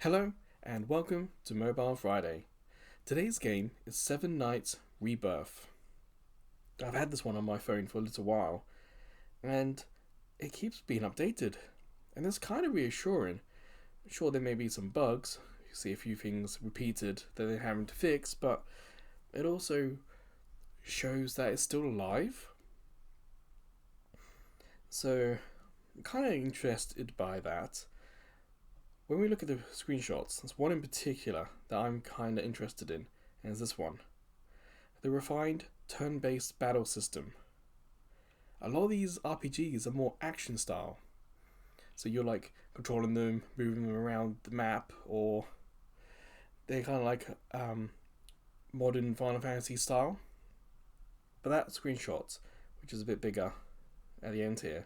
Hello and welcome to Mobile Friday. Today's game is Seven Nights Rebirth. I've had this one on my phone for a little while and it keeps being updated and it's kind of reassuring. Sure, there may be some bugs, you see a few things repeated that they're having to fix, but it also shows that it's still alive. So I'm kind of interested by that. When we look at the screenshots, there's one in particular that I'm kind of interested in, and it's this one. The refined turn-based battle system. A lot of these RPGs are more action style. So you're like controlling them, moving them around the map, or they're kind of like modern Final Fantasy style. But that screenshot, which is a bit bigger at the end here,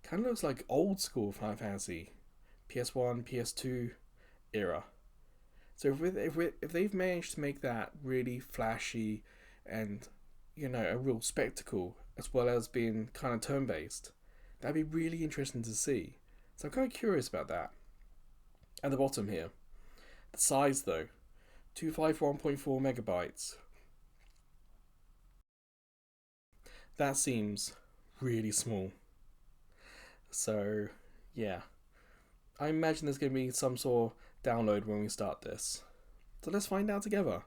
kind of looks like old school Final Fantasy. PS1, PS2 era. So if they've managed to make that really flashy and a real spectacle, as well as being kind of turn-based, that'd be really interesting to see. So I'm kind of curious about that. At the bottom here, the size though, 251.4 megabytes. That seems really small. So yeah. I imagine there's going to be some sort of download when we start this. So let's find out together.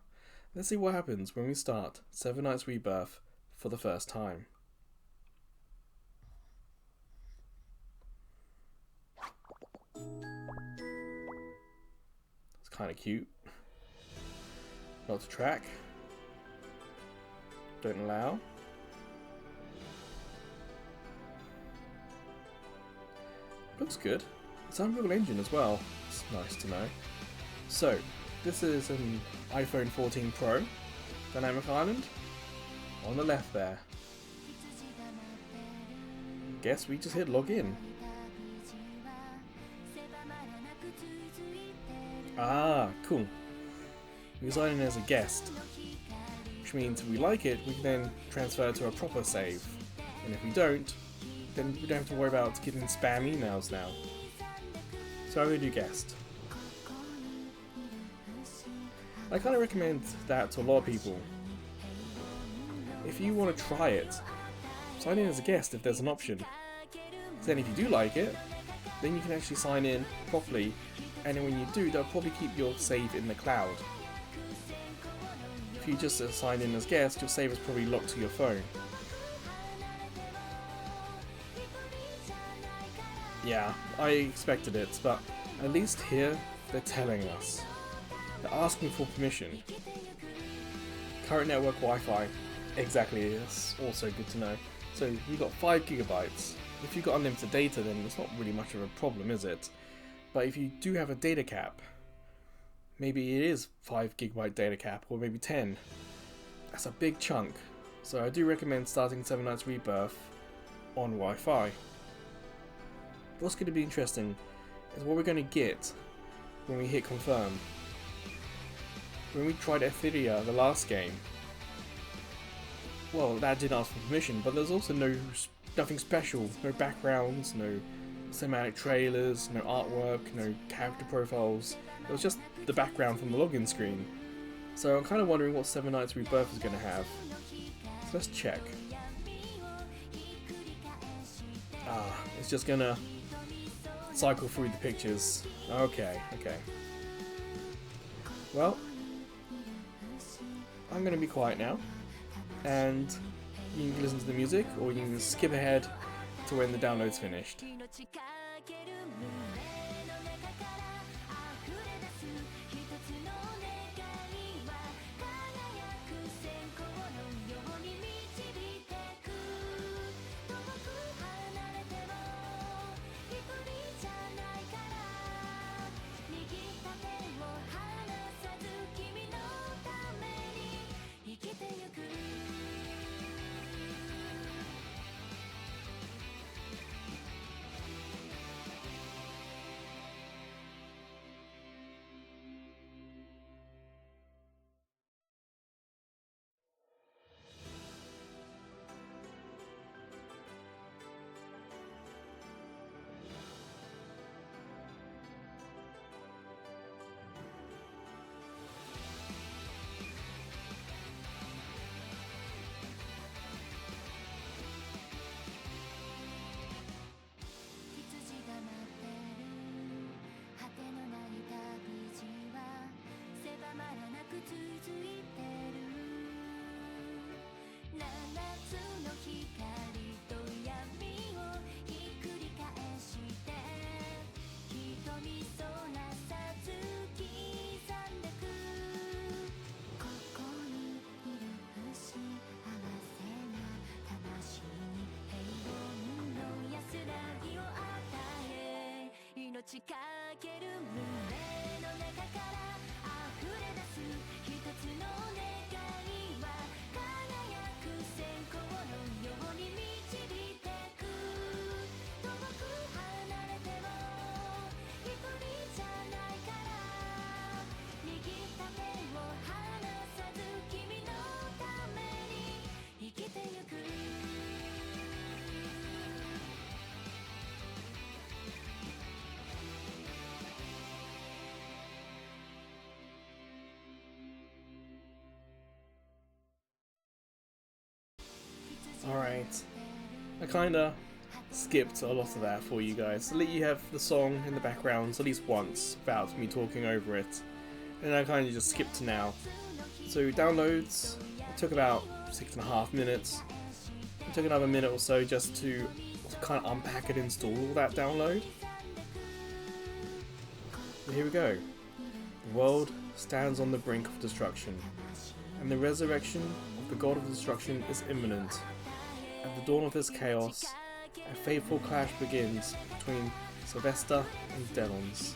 Let's see what happens when we start Seven Nights Rebirth for the first time. It's kind of cute. Not to track. Don't allow. Looks good. It's Unreal Engine as well. It's nice to know. So, this is an iPhone 14 Pro, Dynamic Island, on the left there. Guess we just hit login. Ah, cool. We sign in as a guest, which means if we like it, we can then transfer to a proper save. And if we don't, then we don't have to worry about getting spam emails now. So I'm going to do guest. I kind of recommend that to a lot of people. If you want to try it, sign in as a guest if there's an option. Then if you do like it, then you can actually sign in properly, and then when you do, they'll probably keep your save in the cloud. If you just sign in as guest, your save is probably locked to your phone. Yeah, I expected it, but at least here they're telling us. They're asking for permission. Current network Wi-Fi, exactly, that's also good to know. So you've got 5 gigabytes. If you've got unlimited data, then it's not really much of a problem, is it? But if you do have a data cap, maybe it is 5 gigabyte data cap, or maybe 10. That's a big chunk. So I do recommend starting Seven Nights Rebirth on Wi-Fi. What's going to be interesting is what we're going to get when we hit confirm. When we tried Etheria, the last game, well, that did ask for permission, but there's also nothing special, no backgrounds, no cinematic trailers, no artwork, no character profiles. It was just the background from the login screen. So I'm kind of wondering what Seven Nights Rebirth is going to have. So let's check. It's just going to cycle through the pictures. Okay. Well, I'm going to be quiet now, and you can listen to the music, or you can skip ahead to when the download's finished. Alright, I kinda skipped a lot of that for you guys, to let you have the song in the background at least once without me talking over it, and I kinda just skipped to now. So downloads, it took about 6.5 minutes. It took another minute or so just to kind of unpack and install all that download. But here we go. The world stands on the brink of destruction, and the resurrection of the god of destruction is imminent. At the dawn of this chaos, a fateful clash begins between Sylvester and Delons.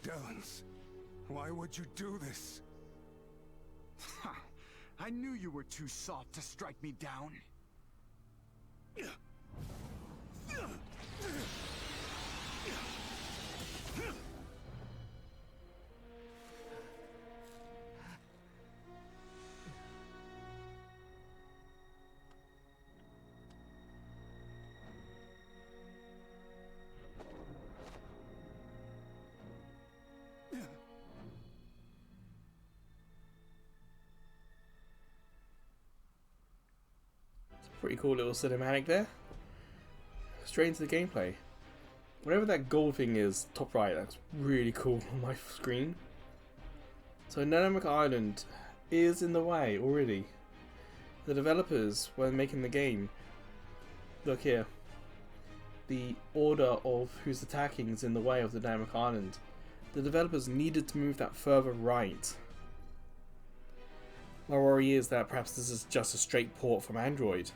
Delons, why would you do this? I knew you were too soft to strike me down. Pretty cool little cinematic there. Straight into the gameplay. Whatever that gold thing is, top right, that's really cool on my screen. So Dynamic Island is in the way already. The developers, when making the game, look here, the order of who's attacking is in the way of the Dynamic Island. The developers needed to move that further right. My worry is that perhaps this is just a straight port from Android,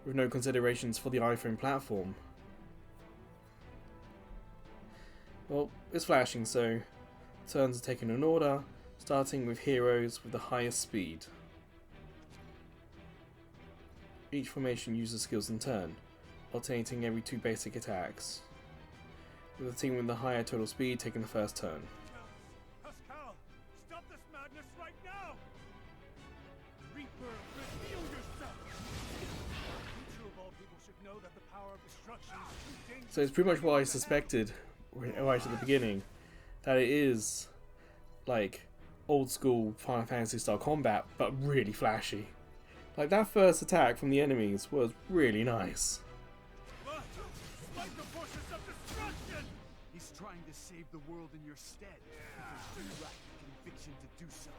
with no considerations for the iPhone platform. Well, it's flashing, so turns are taken in order, starting with heroes with the highest speed. Each formation uses skills in turn, alternating every 2 basic attacks, with the team with the higher total speed taking the first turn. Pascal, stop this madness right now! Reaper, reveal yourself! You of all people should know that the power of destruction is too dangerous. So it's pretty much what I suspected right at the beginning, that it is like old school Final Fantasy style combat, but really flashy. Like that first attack from the enemies was really nice. Fight the forces of destruction! He's trying to save the world in your stead. Because you lack the conviction to do so.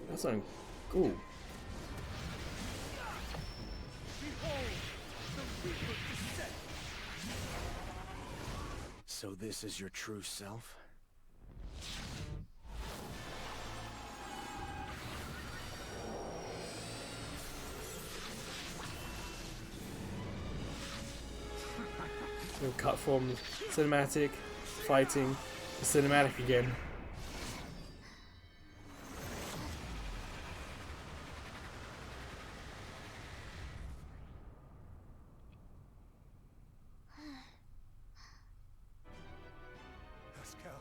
That's something cool. Behold, the Reaper descent! So this is your true self? We'll cut from cinematic, fighting, to cinematic again. Pascal,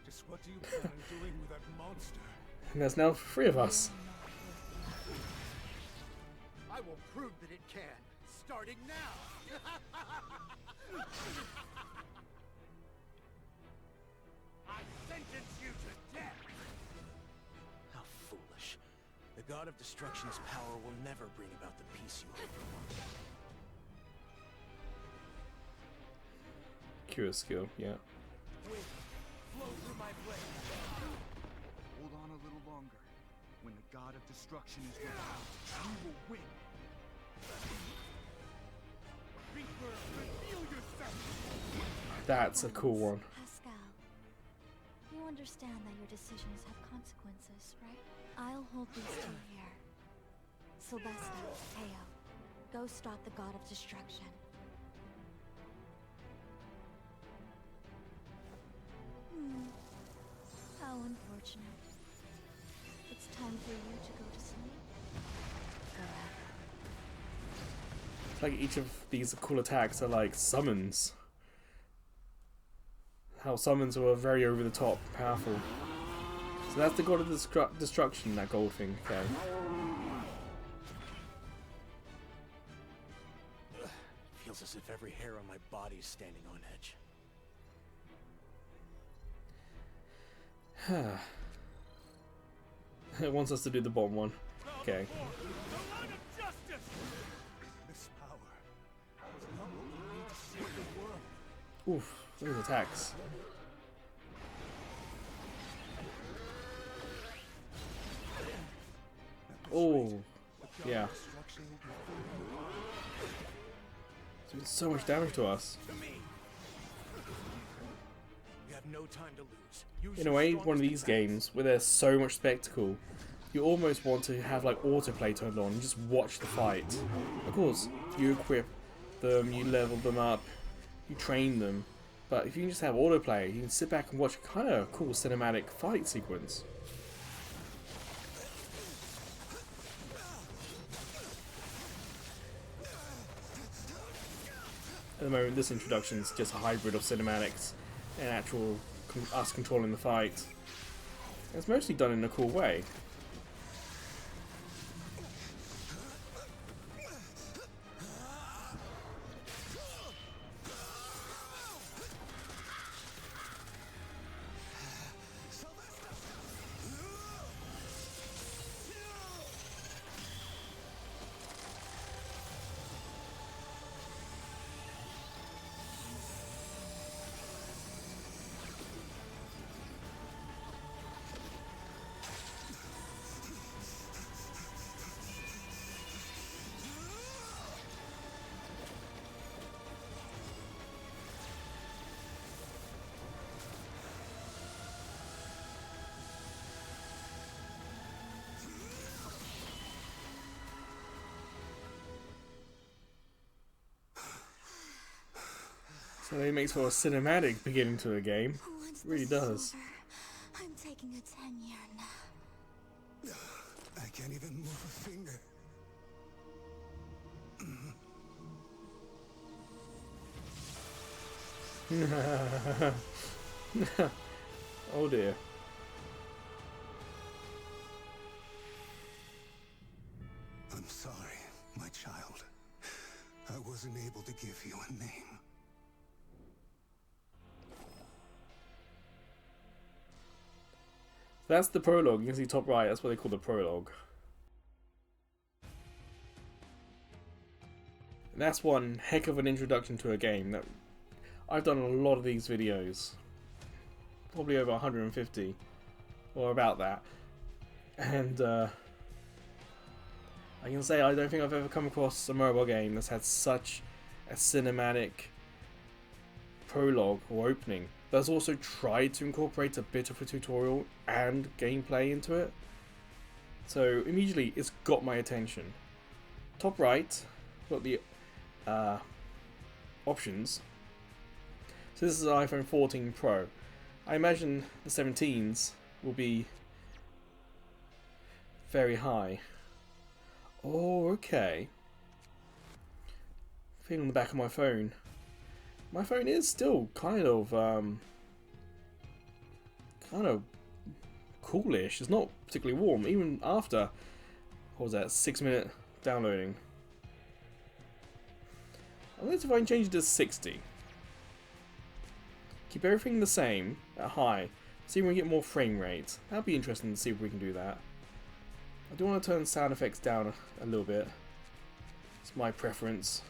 just what do you plan on doing with that monster? And there's now 3 of us. will prove that it can, starting now! I sentence you to death! How foolish. The God of Destruction's power will never bring about the peace you hope for. Cure skill, yeah. Wind, flow through my blade. Hold on a little longer. When the God of Destruction is revealed, you will win. Reaper, reveal yourself! That's a cool one. Pascal, you understand that your decisions have consequences, right? I'll hold these two here. Sylvester, Teo, go stop the God of Destruction. How unfortunate. It's time for you to go to sleep. Forever. It's like each of these cool attacks are like summons. How summons were very over the top, powerful. So that's the God of Destruction, that gold thing, okay. Feels as if every hair on my body is standing on edge. It wants us to do the bomb one. Okay. The line of justice! This power is not what we need to save the world. Oof, look at the attacks. Oh, yeah. Destruction will be fully It's doing so much damage to us. to me. We have no time to lose. Use In a your way, one of strongest these defense. games where there's so much spectacle, you almost want to have like autoplay turned on and just watch the fight. Of course, you equip them, you level them up, you train them, but if you can just have autoplay, you can sit back and watch a kind of cool cinematic fight sequence. At the moment, this introduction is just a hybrid of cinematics and actual us controlling the fight. It's mostly done in a cool way. So it makes for a cinematic beginning to a game. Once It really this is does. over, I'm taking a 10-year nap. I can't even move a finger. Oh dear. I'm sorry, my child. I wasn't able to give you a name. That's the prologue. You can see top right. That's what they call the prologue. And that's one heck of an introduction to a game. That I've done a lot of these videos. Probably over 150. Or about that. And I can say I don't think I've ever come across a mobile game that's had such a cinematic prologue or opening. But has also tried to incorporate a bit of a tutorial and gameplay into it. So immediately it's got my attention. Top right, got the options. So this is an iPhone 14 Pro. I imagine the 17s will be very high. Oh, okay. Thing on the back of my phone. My phone is still kind of coolish. It's not particularly warm, even after, what was that, 6-minute downloading. Unless if I can change it to 60. Keep everything the same at high. See if we can get more frame rate. That'd be interesting to see if we can do that. I do want to turn sound effects down a little bit. It's my preference.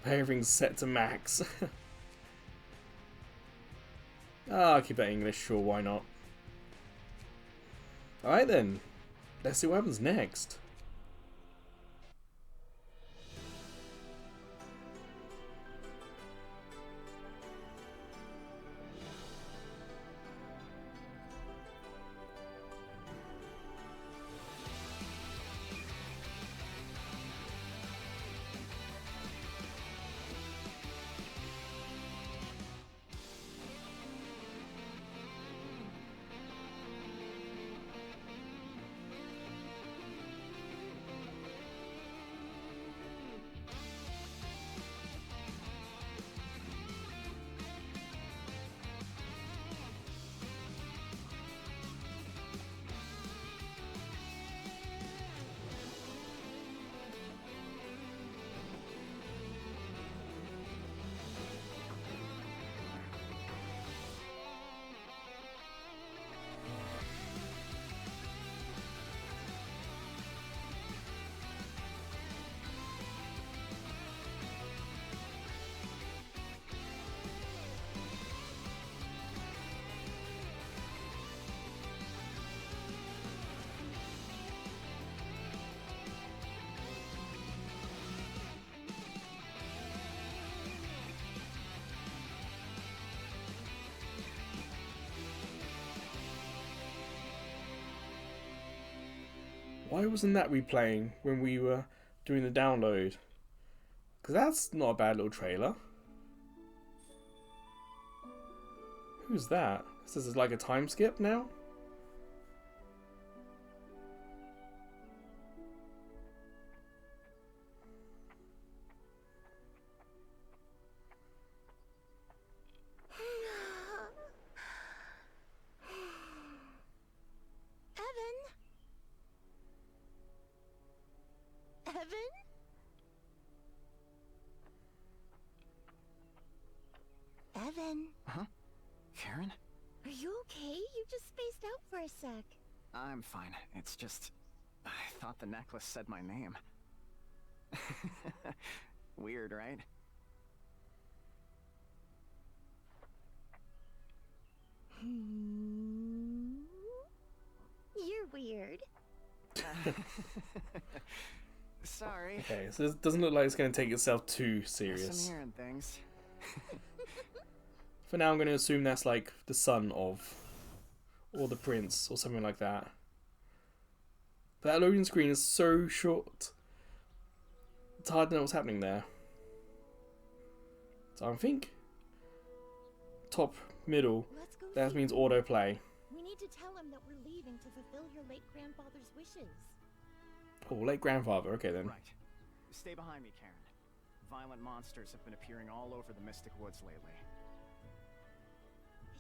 Everything's set to max. I'll keep that English, sure, why not? Alright then, let's see what happens next. Why wasn't that replaying when we were doing the download? Because that's not a bad little trailer. Who's that? This is like a time skip now? Evan, Huh? Karen? are you okay? You just spaced out for a sec. I'm fine. It's just... I thought the necklace said my name. Weird, right? You're weird. Sorry. Okay, so this doesn't look like it's going to take itself too Guess serious. I'm hearing things. For now, I'm going to assume that's like the son of, or the prince, or something like that. But that loading screen is so short. It's hard to know what's happening there. So I think top middle, Let's go that see means him. autoplay. We need to tell him that we're leaving to fulfill your late grandfather's wishes. Oh, late grandfather. Okay then. Right. Stay behind me, Karen. Violent monsters have been appearing all over the Mystic Woods lately.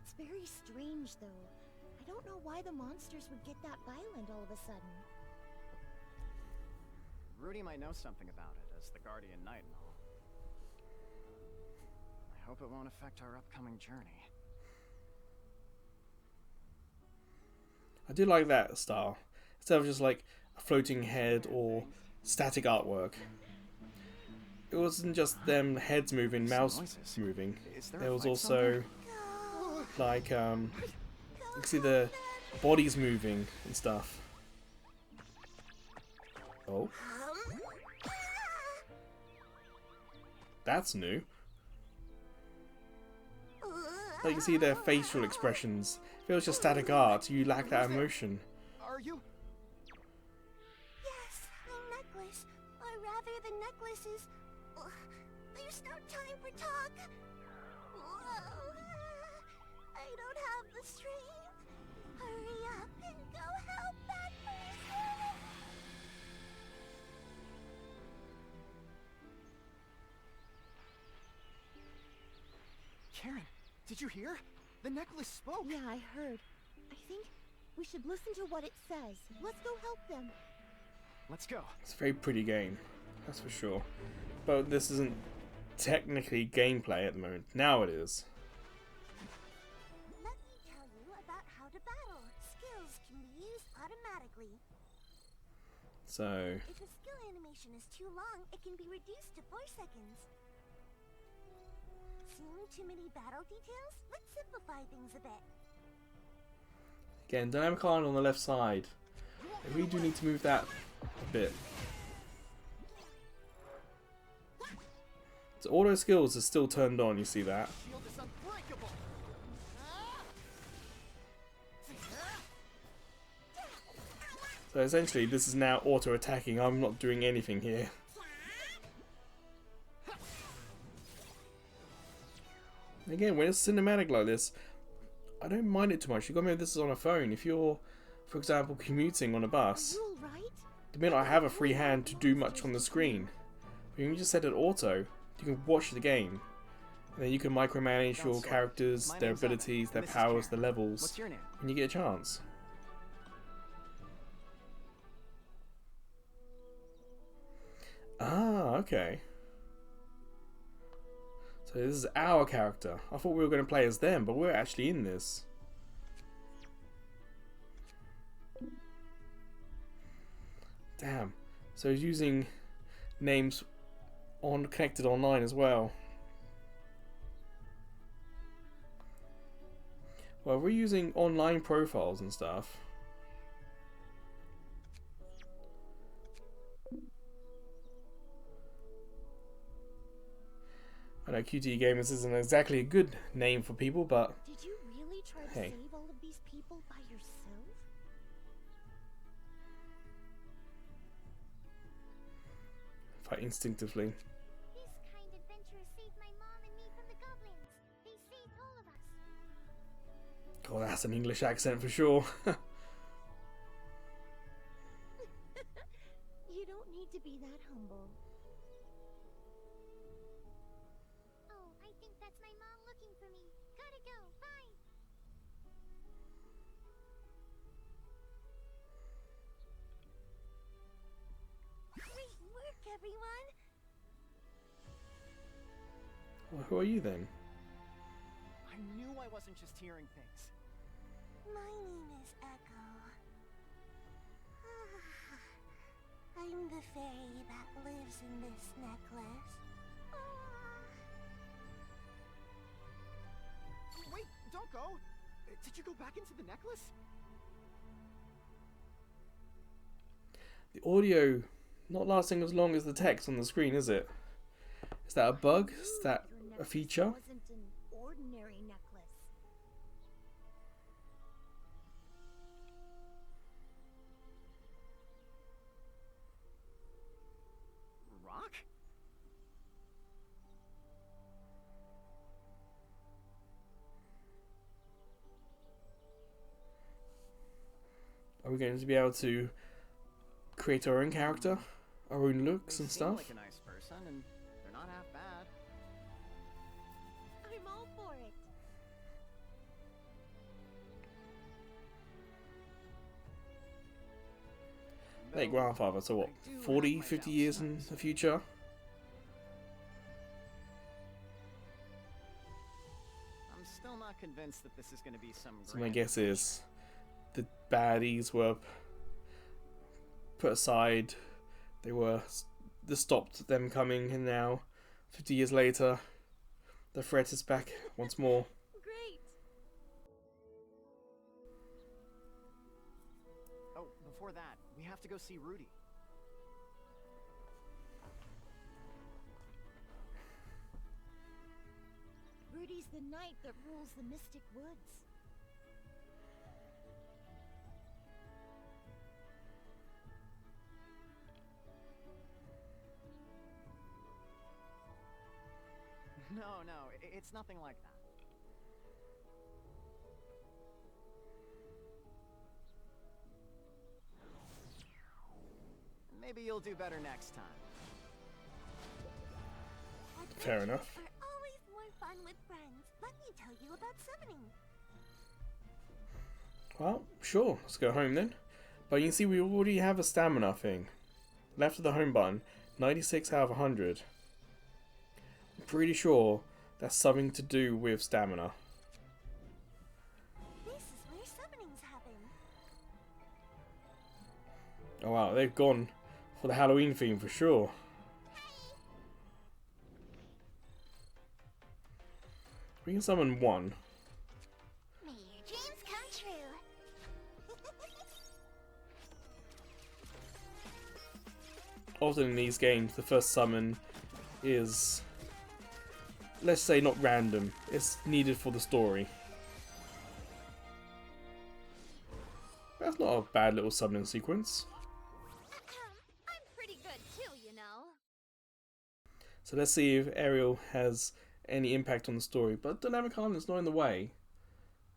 It's very strange, though. I don't know why the monsters would get that violent all of a sudden. Rudy might know something about it, as the Guardian Knight and all. I hope it won't affect our upcoming journey. I do like that style. Instead of just like a floating head or static artwork. It wasn't just them heads moving, mouths moving. Is there There a was fight also like you can see the bodies moving and stuff. Oh, that's new. Like you can see their facial expressions. If it was just static art, you lack that emotion. Are you? Yes, my necklace. Or rather, the necklace is... There's no time for talk. I don't have the strength. Hurry up and go help that person. Karen, did you hear? The necklace spoke! Yeah, I heard. I think we should listen to what it says. Let's go help them. Let's go. It's a very pretty game. that's for sure. But this isn't technically gameplay at the moment. Now it is. Let me tell you about how to battle. Skills can be used automatically. So, If a skill animation is too long, it can be reduced to 4 seconds. Seeing too many battle details? Let's simplify things a bit. again, dynamic line on the left side. I really do need to move that a bit. So auto skills is still turned on, you see that? Shield is unbreakable. So essentially this is now auto attacking, I'm not doing anything here. Again, when it's cinematic like this, I don't mind it too much. You got to remember this is on a phone. If you're, for example, commuting on a bus, You all right? you may not have a free hand to do much on the screen. But when you just set it auto, you can watch the game. And then you can micromanage your characters, their abilities, their powers, their levels, What's your name? when you get a chance. Ah, okay. So this is our character. I thought we were going to play as them, but we're actually in this. Damn. So he's using names on connected online as well. Well, we're using online profiles and stuff. I know QTE Gamers isn't exactly a good name for people, but Did you really try to Hey. save all of these people by yourself? fight instinctively. This kind adventure saved my mom and me from the goblins. They saved all of us. God, that's an English accent for sure. You don't need to be that humble. Oh, I think that's my mom looking for me. Gotta go. Bye. Great work, everyone! Well, who are you then? I knew I wasn't just hearing things. My name is Echo. I'm the fairy that lives in this necklace. Wait, don't go! Did you go back into the necklace? The audio not lasting as long as the text on the screen, is it? Is that a bug? Is that Your a necklace feature? wasn't an ordinary necklace. Rock? Are we going to be able to create our own character? Our own looks They and seem stuff? like a nice person, and they're not half bad. I'm all for it. Late grandfather, so what, I do 40, have my 50 doubts years in sometimes. the future? I'm still not convinced that this is going to be some. So my grand guess adventure. is the baddies were put aside. They were this stopped them coming, and now 50 years later the threat is back once more. Great! Oh, before that, we have to go see Rudy. Rudy's the knight that rules the Mystic Woods. No, it's nothing like that. Maybe you'll do better next time. Fair Adventures enough. Are always more fun with friends. Let me tell you about summoning. Well, sure, let's go home then. But you can see we already have a stamina thing. Left of the home button 96 out of 100. I'm pretty sure that's something to do with stamina. This is where summoning's happen. Oh wow, they've gone for the Halloween theme for sure. We can summon one. May your dreams come true. Often in these games, the first summon is, let's say, not random. It's needed for the story. That's not a bad little summoning sequence. I'm pretty good too, you know. So let's see if Ariel has any impact on the story. But Dynamic Island's not in the way.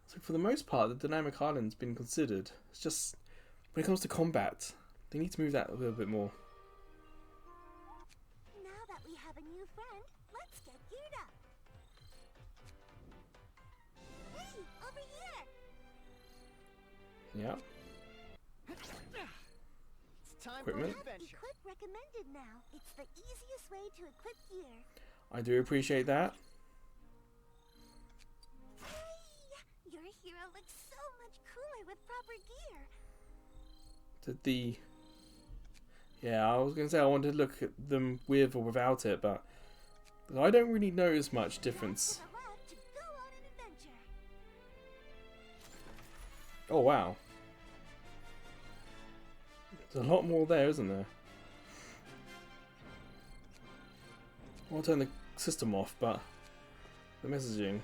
So for the most part, the Dynamic Island's been considered. It's just, when it comes to combat, they need to move that a little bit more. Now that we have a new friend, let's get geared up. Hey, over here! Yeah. It's time Equipment. for adventure. Equip recommended now. It's the easiest way to equip gear. I do appreciate that. Hey, your hero looks so much cooler with proper gear. Yeah, I was going to say I wanted to look at them with or without it, but I don't really notice much difference. To the lab to go on an adventure. Oh wow. There's a lot more there, isn't there? I'll turn the system off, but the messaging.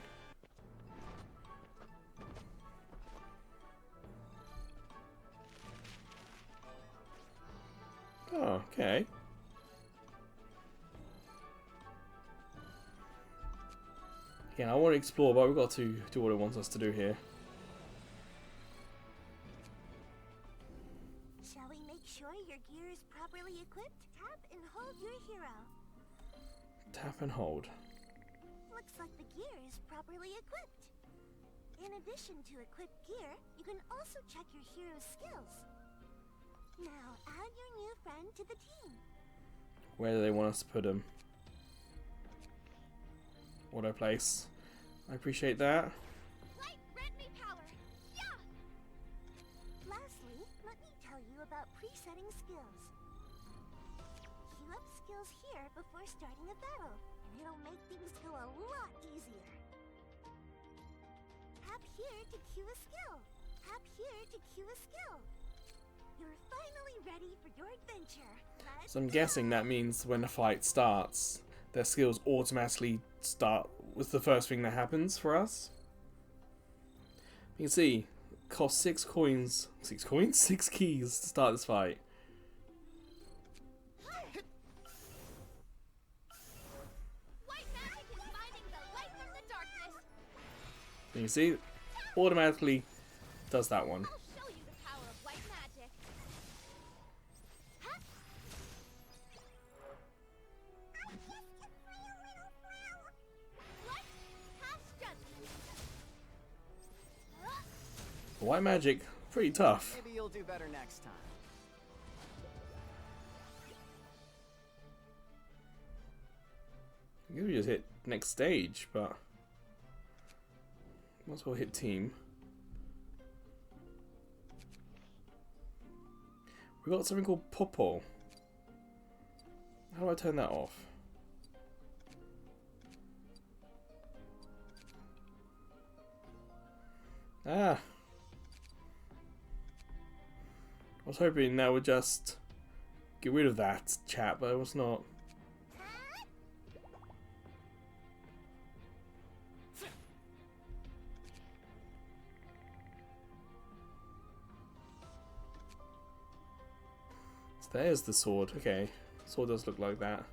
Oh, okay. Again, I want to explore, but we've got to do what it wants us to do here. Shall we make sure your gear is properly equipped? Tap and hold your hero. Tap and hold. Looks like the gear is properly equipped. In addition to equipped gear, you can also check your hero's skills. Now add your new friend to the team. Where do they want us to put him? Auto place. I appreciate that. Light grant me power. Yeah! Lastly, let me tell you about presetting skills. Queue up skills here before starting a battle, and it'll make things go a lot easier. Tap here to queue a skill. Tap here to queue a skill. You're finally ready for your adventure. So I'm guessing that means when the fight starts, their skills automatically start with the first thing that happens for us. You can see, it costs 6 coins. 6 coins? 6 keys to start this fight. White magic is mining the light from the darkness. You can see, automatically does that one. I'll show you the power of white magic. Huh? What? Cast judgment. White magic, pretty tough. Maybe you'll do better next time. I guess we just hit next stage, but might as well hit team. We got something called Popo. How do I turn that off? Ah! I was hoping that would just get rid of that chat, but it was not. So there's the sword. Okay, sword does look like that.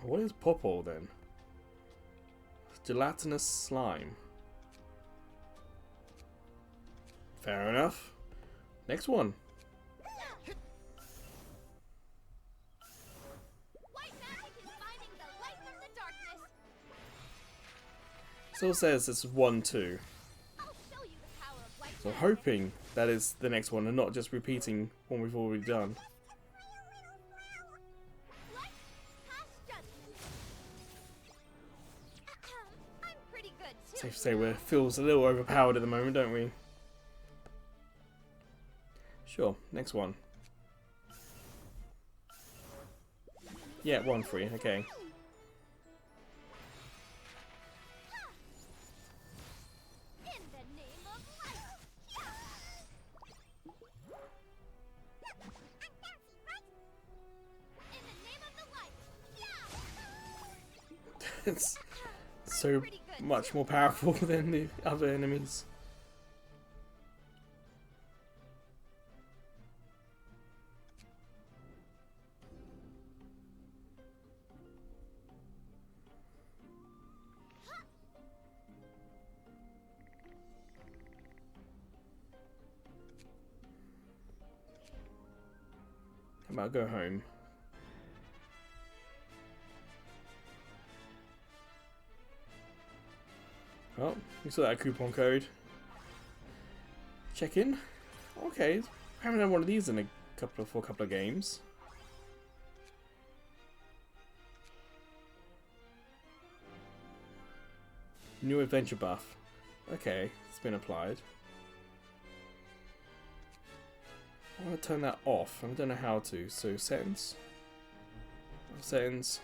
What is Popo then? Gelatinous slime. Fair enough. Next one. White magic is mining the light from the darkness. Still says it's 1-2. I'll show you the power of white So or hoping that is the next one and not just repeating one we've already done. What? Past judgment. I'm pretty good too. Safe to say we feels a little overpowered at the moment, don't we? Sure, next one. Yeah, 1 free, okay. In the name of light. I'm fancy, right? In the name of the light. It's so much more powerful than the other enemies. How about go home? Oh, you saw that coupon code. Check in. Okay, haven't had one of these in for a couple of games. New adventure buff. Okay, it's been applied. I want to turn that off. I don't know how to. So settings. Settings.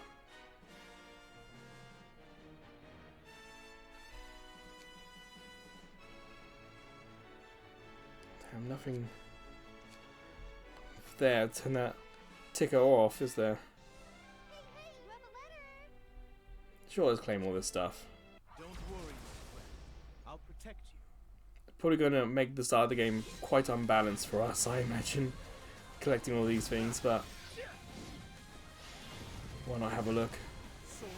Damn, nothing there. Turn that ticker off, is there? Hey, you have a letter. Sure, let's claim all this stuff. Don't worry, my friend. I'll protect you. Probably going to make the start of the game quite unbalanced for us, I imagine, collecting all these things, but why not have a look? Sword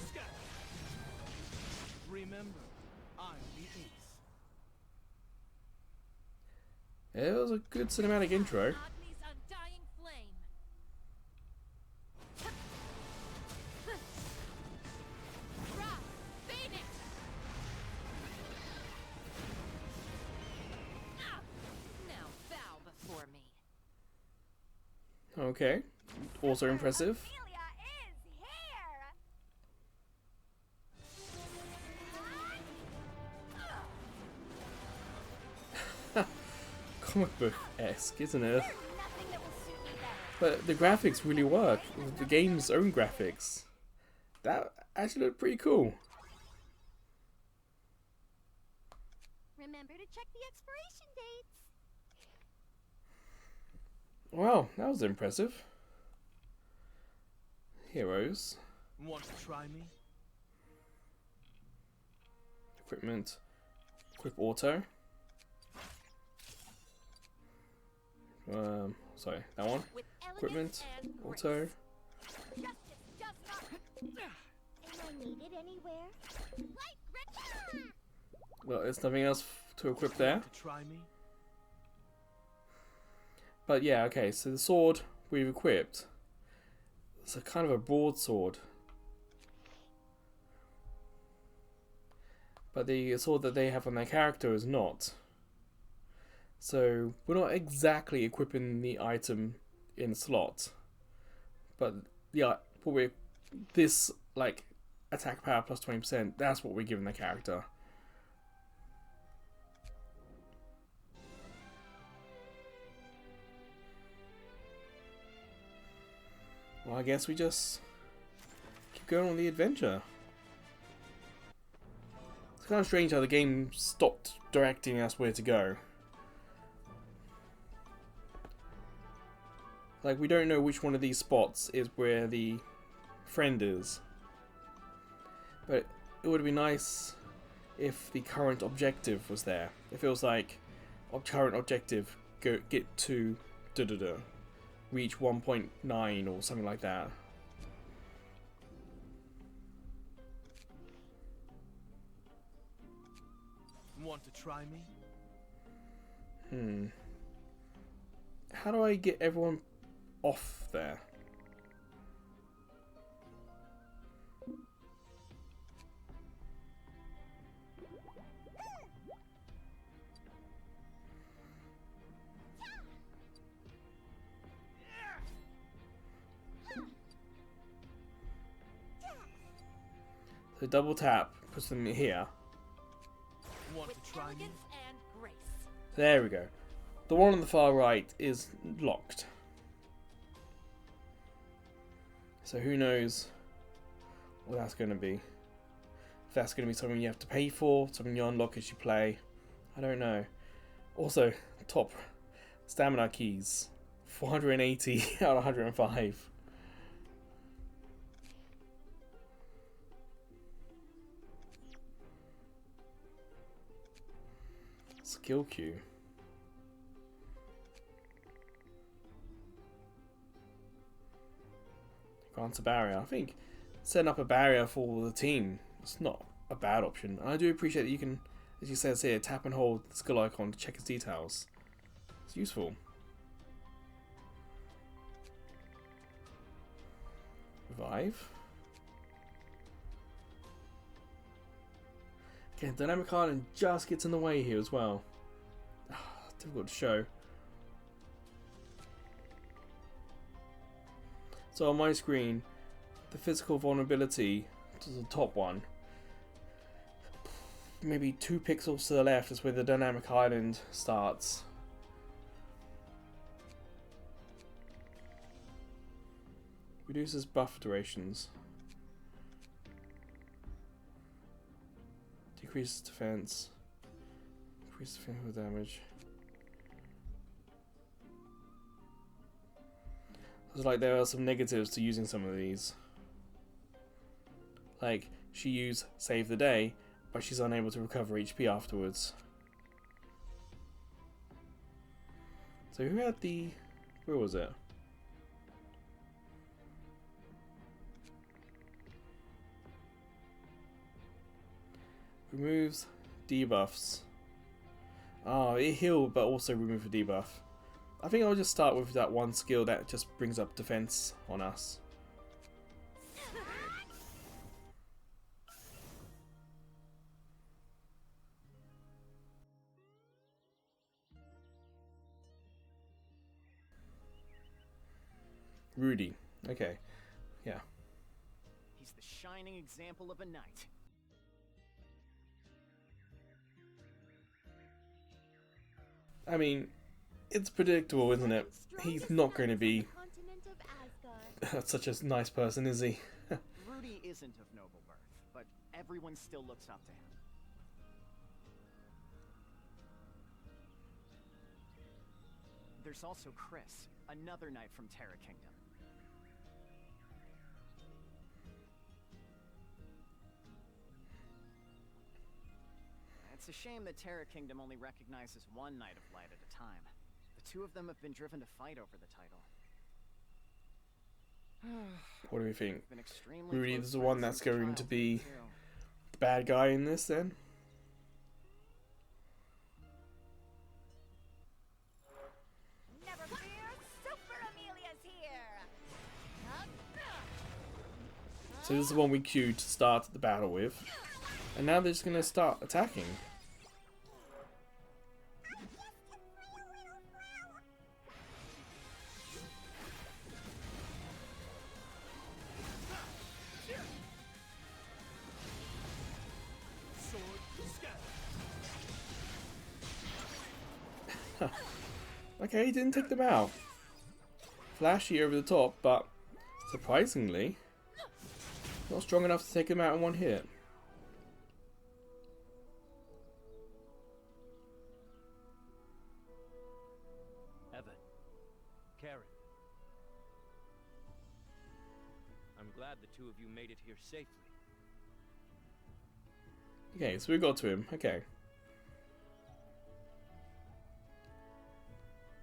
scatter. Remember, I'm the ace. It was a good cinematic intro. Agni's undying flame. Ra, Phoenix. Ah, now bow before me. Okay, also impressive. Amelia is here. Comic book-esque, isn't it? There's nothing that will suit me better. But the graphics really work. The game's own graphics. That actually looked pretty cool. Remember to check the expiration dates. Wow, that was impressive. Heroes. Want to try me? Equipment. Equip auto. Sorry, that one. With Equipment. elegance and grace. Auto. Justice does not. Am I needed anywhere? Like Richard. Well, there's nothing else to equip there. Want to try me? But yeah, okay, so the sword we've equipped. It's a kind of a broadsword. But the sword that they have on their character is not. So we're not exactly equipping the item in slot. But yeah, this like attack power plus 20%, that's what we're giving the character. Well, I guess we just keep going on the adventure. It's kind of strange how the game stopped directing us where to go. Like, we don't know which one of these spots is where the friend is. But it would be nice if the current objective was there. It feels like current objective, get to reach 1.9 or something like that. Want to try me? How do I get everyone off there? So double tap puts them here. Want With to try me? elegance and grace. There we go. The one on the far right is locked. So who knows what that's going to be. If that's going to be something you have to pay for, something you unlock as you play. I don't know. Also, top stamina keys. 480 out of 105. Skill queue. Grants a barrier. I think setting up a barrier for the team is not a bad option. And I do appreciate that you can, as you says here, tap and hold the skill icon to check its details. It's useful. Revive. Okay, Dynamic Island just gets in the way here as well. Difficult to show. So on my screen, the physical vulnerability to the top one, maybe 2 pixels to the left is where the Dynamic Island starts. Reduces buff durations. Decreases defense. Increases physical damage. It's like there are some negatives to using some of these. Like, she used Save the Day, but she's unable to recover HP afterwards. So who had the... where was it? Removes debuffs. Oh, it healed but also removed a debuff. I think I'll just start with that one skill that just brings up defense on us. Rudy. Okay. Yeah. He's the shining example of a knight. I mean, it's predictable, isn't it? He's not going to be such a nice person, is he? Rudy isn't of noble birth, but everyone still looks up to him. There's also Chris, another knight from Terra Kingdom. It's a shame that Terra Kingdom only recognizes one Knight of Light at a time. The two of them have been driven to fight over the title. What do we think? Been extremely Rudy close is the one friends that's since going to childhood, be too. the bad guy in this, then? Never fear, Super Amelia's here! So this is the one we queued to start the battle with. And now they're just going to start attacking. Okay, he didn't take them out. Flashy over the top, but surprisingly, not strong enough to take them out in one hit. Evan. Karen. I'm glad the two of you made it here safely. Okay, so we got to him. Okay.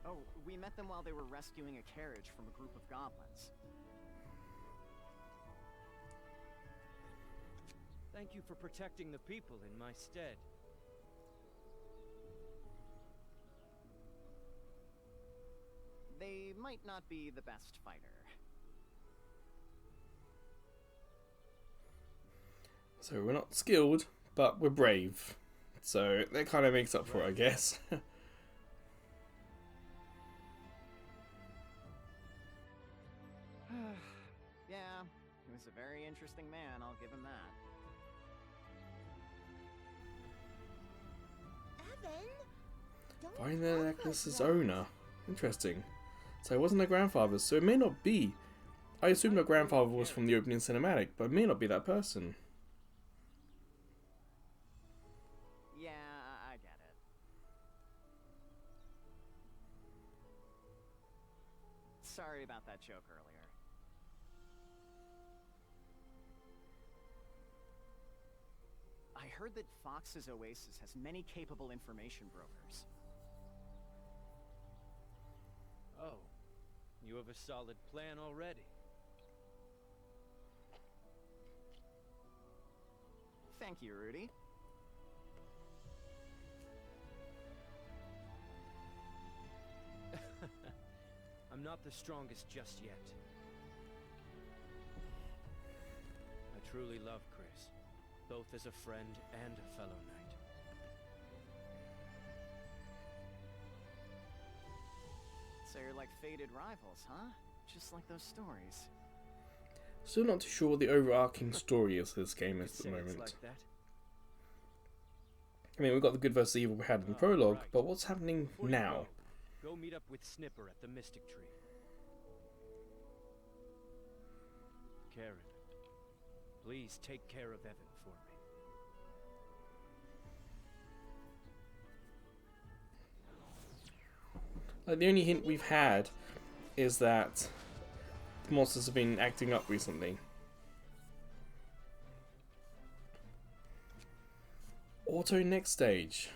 Oh, we met them while they were rescuing a carriage from a group of goblins. Thank you for protecting the people in my stead. They might not be the best fighter. So we're not skilled, but we're brave. So that kind of makes up for it, I guess. Yeah, he was a very interesting man, I'll give him that. Don't Find the tell her necklace's that. owner. Interesting. So it wasn't their grandfather's, so it may not be. I assume their grandfather was from the opening cinematic, but it may not be that person. Yeah, I get it. Sorry about that joke earlier. I heard that Fox's Oasis has many capable information brokers. Oh, you have a solid plan already. Thank you, Rudy. I'm not the strongest just yet. I truly love Chris, both as a friend and a fellow knight. So you're like fated rivals, huh? Just like those stories. Still not too sure what the overarching story is for this game at the Say it's moment. like that. I mean, we've got the good versus evil we had in the prologue, but what's happening Before you now? go meet up with Snipper at the Mystic Tree. Karen, please take care of Evan for me. Like, the only hint we've had is that the monsters have been acting up recently. Auto next stage.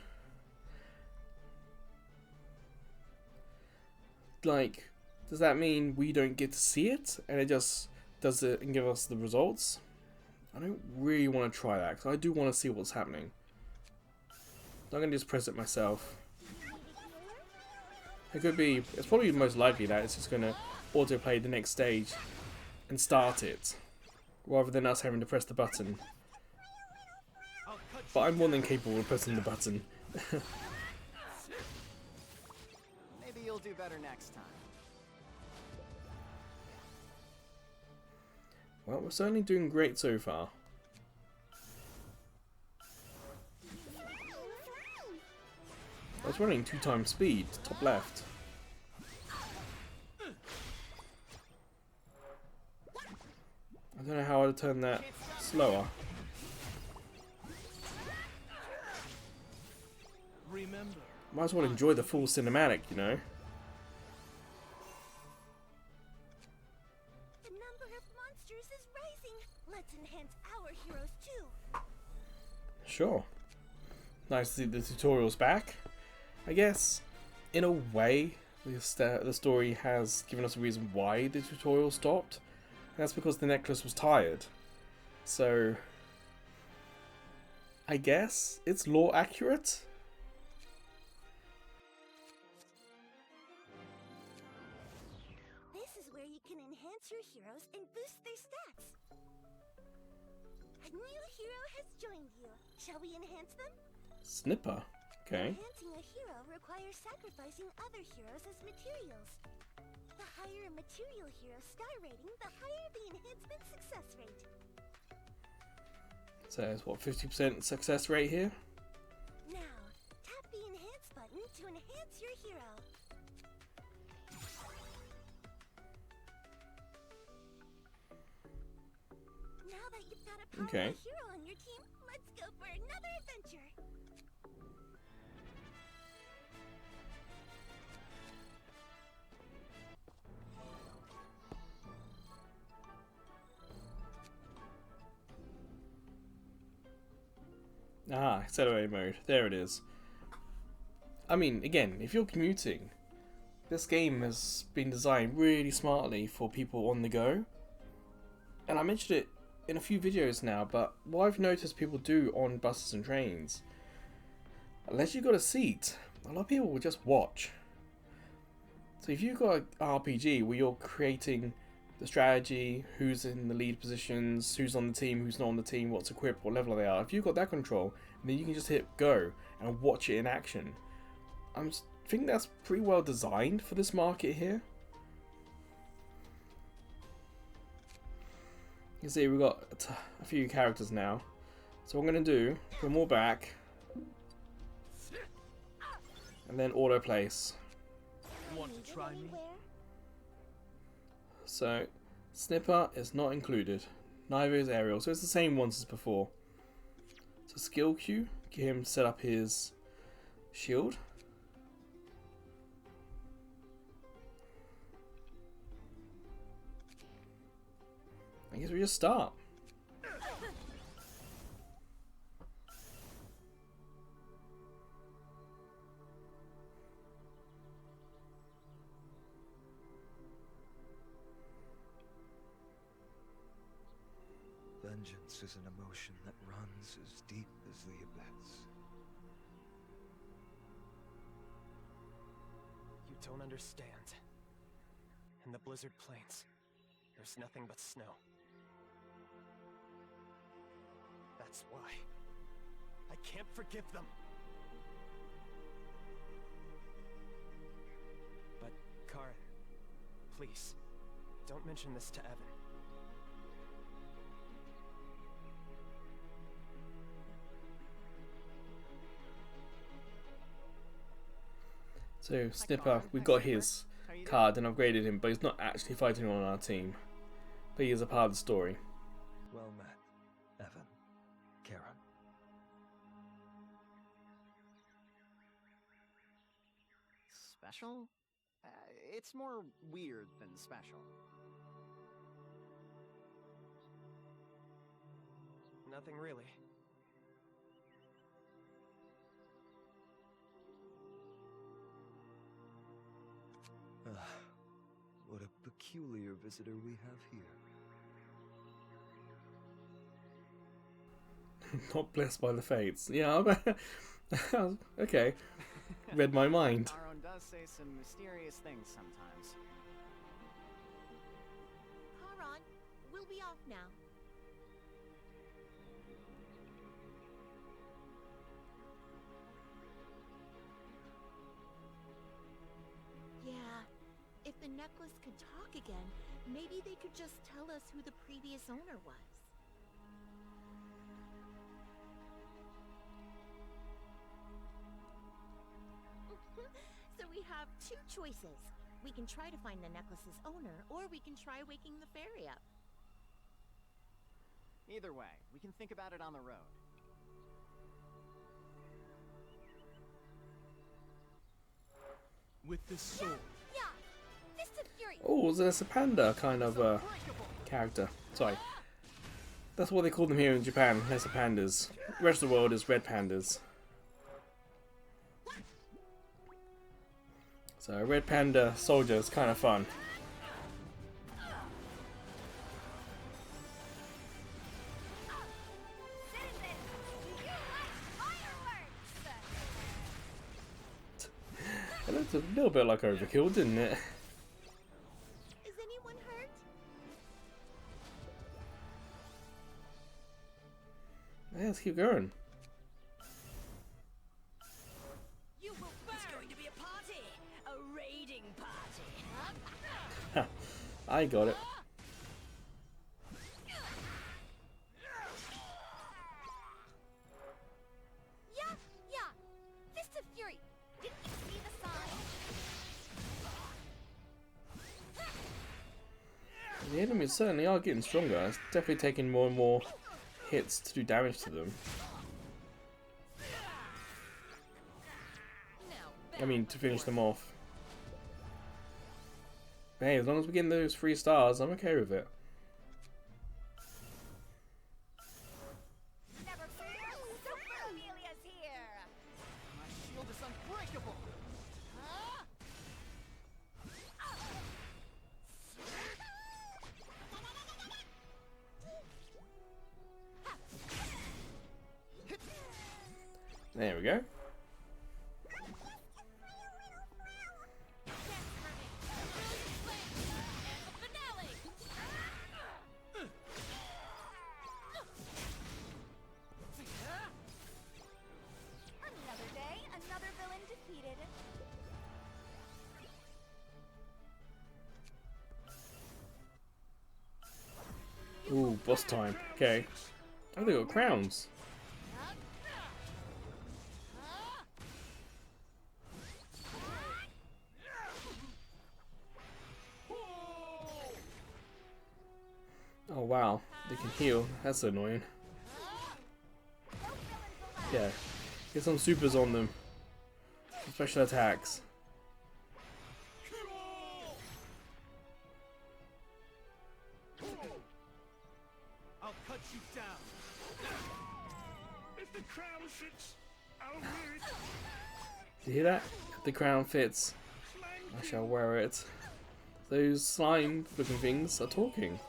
Like, does that mean we don't get to see it and it just does it and give us the results? I don't really want to try that because I do want to see what's happening. I'm going to just press it myself. It could be, it's probably most likely that it's just going to autoplay the next stage and start it rather than us having to press the button. But I'm more than capable of pressing the button. Maybe you'll do better next time. Well, we're certainly doing great so far. I was running 2 times speed, top left. I don't know how I'd turn that slower. Remember, Might as well enjoy the full cinematic, you know? The number of monsters is rising. Let's enhance our heroes too. Sure. Nice to see the tutorials back. I guess, in a way, the story has given us a reason why the tutorial stopped. And that's because the necklace was tired. So, I guess it's lore accurate. This is where you can enhance your heroes and boost their stats. A new hero has joined you. Shall we enhance them? Snipper. Okay. Enhancing a hero requires sacrificing other heroes as materials. The higher a material hero star rating, the higher the enhancement success rate. So it's what, 50% success rate here? Now, tap the enhance button to enhance your hero. Now that you've got a powerful Okay. hero on your team, let's go for another adventure. Ah, accelerated mode. There it is. I mean, again, if you're commuting, this game has been designed really smartly for people on the go. And I mentioned it in a few videos now, but what I've noticed people do on buses and trains, unless you've got a seat, a lot of people will just watch. So if you've got an RPG where you're creating the strategy, who's in the lead positions, who's on the team, who's not on the team, what's equipped, what level they are, if you've got that control, then you can just hit go and watch it in action. I think that's pretty well designed for this market here. You can see we've got a few characters now. So what I'm going to do, put them all back. And then auto place. Want to try me? So, Snipper is not included. Neither is Aerial, so it's the same ones as before. So skill Q, get him to set up his shield. I guess we just start. Vengeance is an emotion that runs as deep as the abyss. You don't understand. In the Blizzard Plains, there's nothing but snow. That's why I can't forgive them. But, Karen, please, don't mention this to Evan. So Snipper, we got his card and upgraded him, but he's not actually fighting on our team. But he is a part of the story. Well met, Evan. Karen. Special? It's more weird than special. Nothing really. What a peculiar visitor we have here. Not blessed by the fates. Yeah, okay. Read my mind. Tyrone does say some mysterious things sometimes. Charon, we'll be off now. Yeah, if the necklace could talk again, maybe they could just tell us who the previous owner was. So we have two choices. We can try to find the necklace's owner, or we can try waking the fairy up. Either way, we can think about it on the road. With this sword. Yeah, Fist of Fury. Oh, there's a panda kind of character. Sorry. That's what they call them here in Japan. There's the pandas. The rest of the world is red pandas. So a red panda soldier is kind of fun. It looked a little bit like overkill, didn't it? Is anyone hurt? Yeah, let's keep going. You will burn. It's going to be a party, a raiding party. I got it. Yeah. Fist of Fury. Didn't you see the sign? The enemies certainly are getting stronger. It's definitely taking more and more hits to do damage to them. I mean, to finish them off. But hey, as long as we get those 3 stars, I'm okay with it. Never fear, Super Amelia's here. My shield is unbreakable. There we go. Another day, another villain defeated. Ooh, boss time. Okay. Oh, they got crowns. Oh wow, they can heal. That's annoying. Yeah, get some supers on them. Some special attacks. I'll cut you down. If the crown fits, I'll wear it. Do you hear that? If the crown fits, I shall wear it. Those slime-looking things are talking.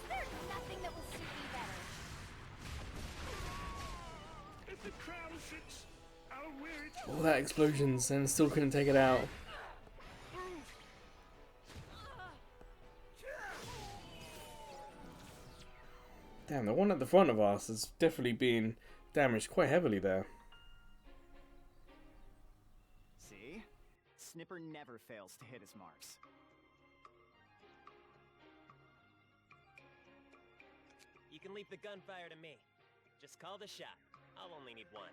There's nothing that will suit me better. If the crown fits, I'll wear it. All that explosions and still couldn't take it out. Damn, the one at the front of us is definitely being damaged quite heavily there. See? Snipper never fails to hit his marks. You can leave the gunfire to me. Just call the shot. I'll only need one.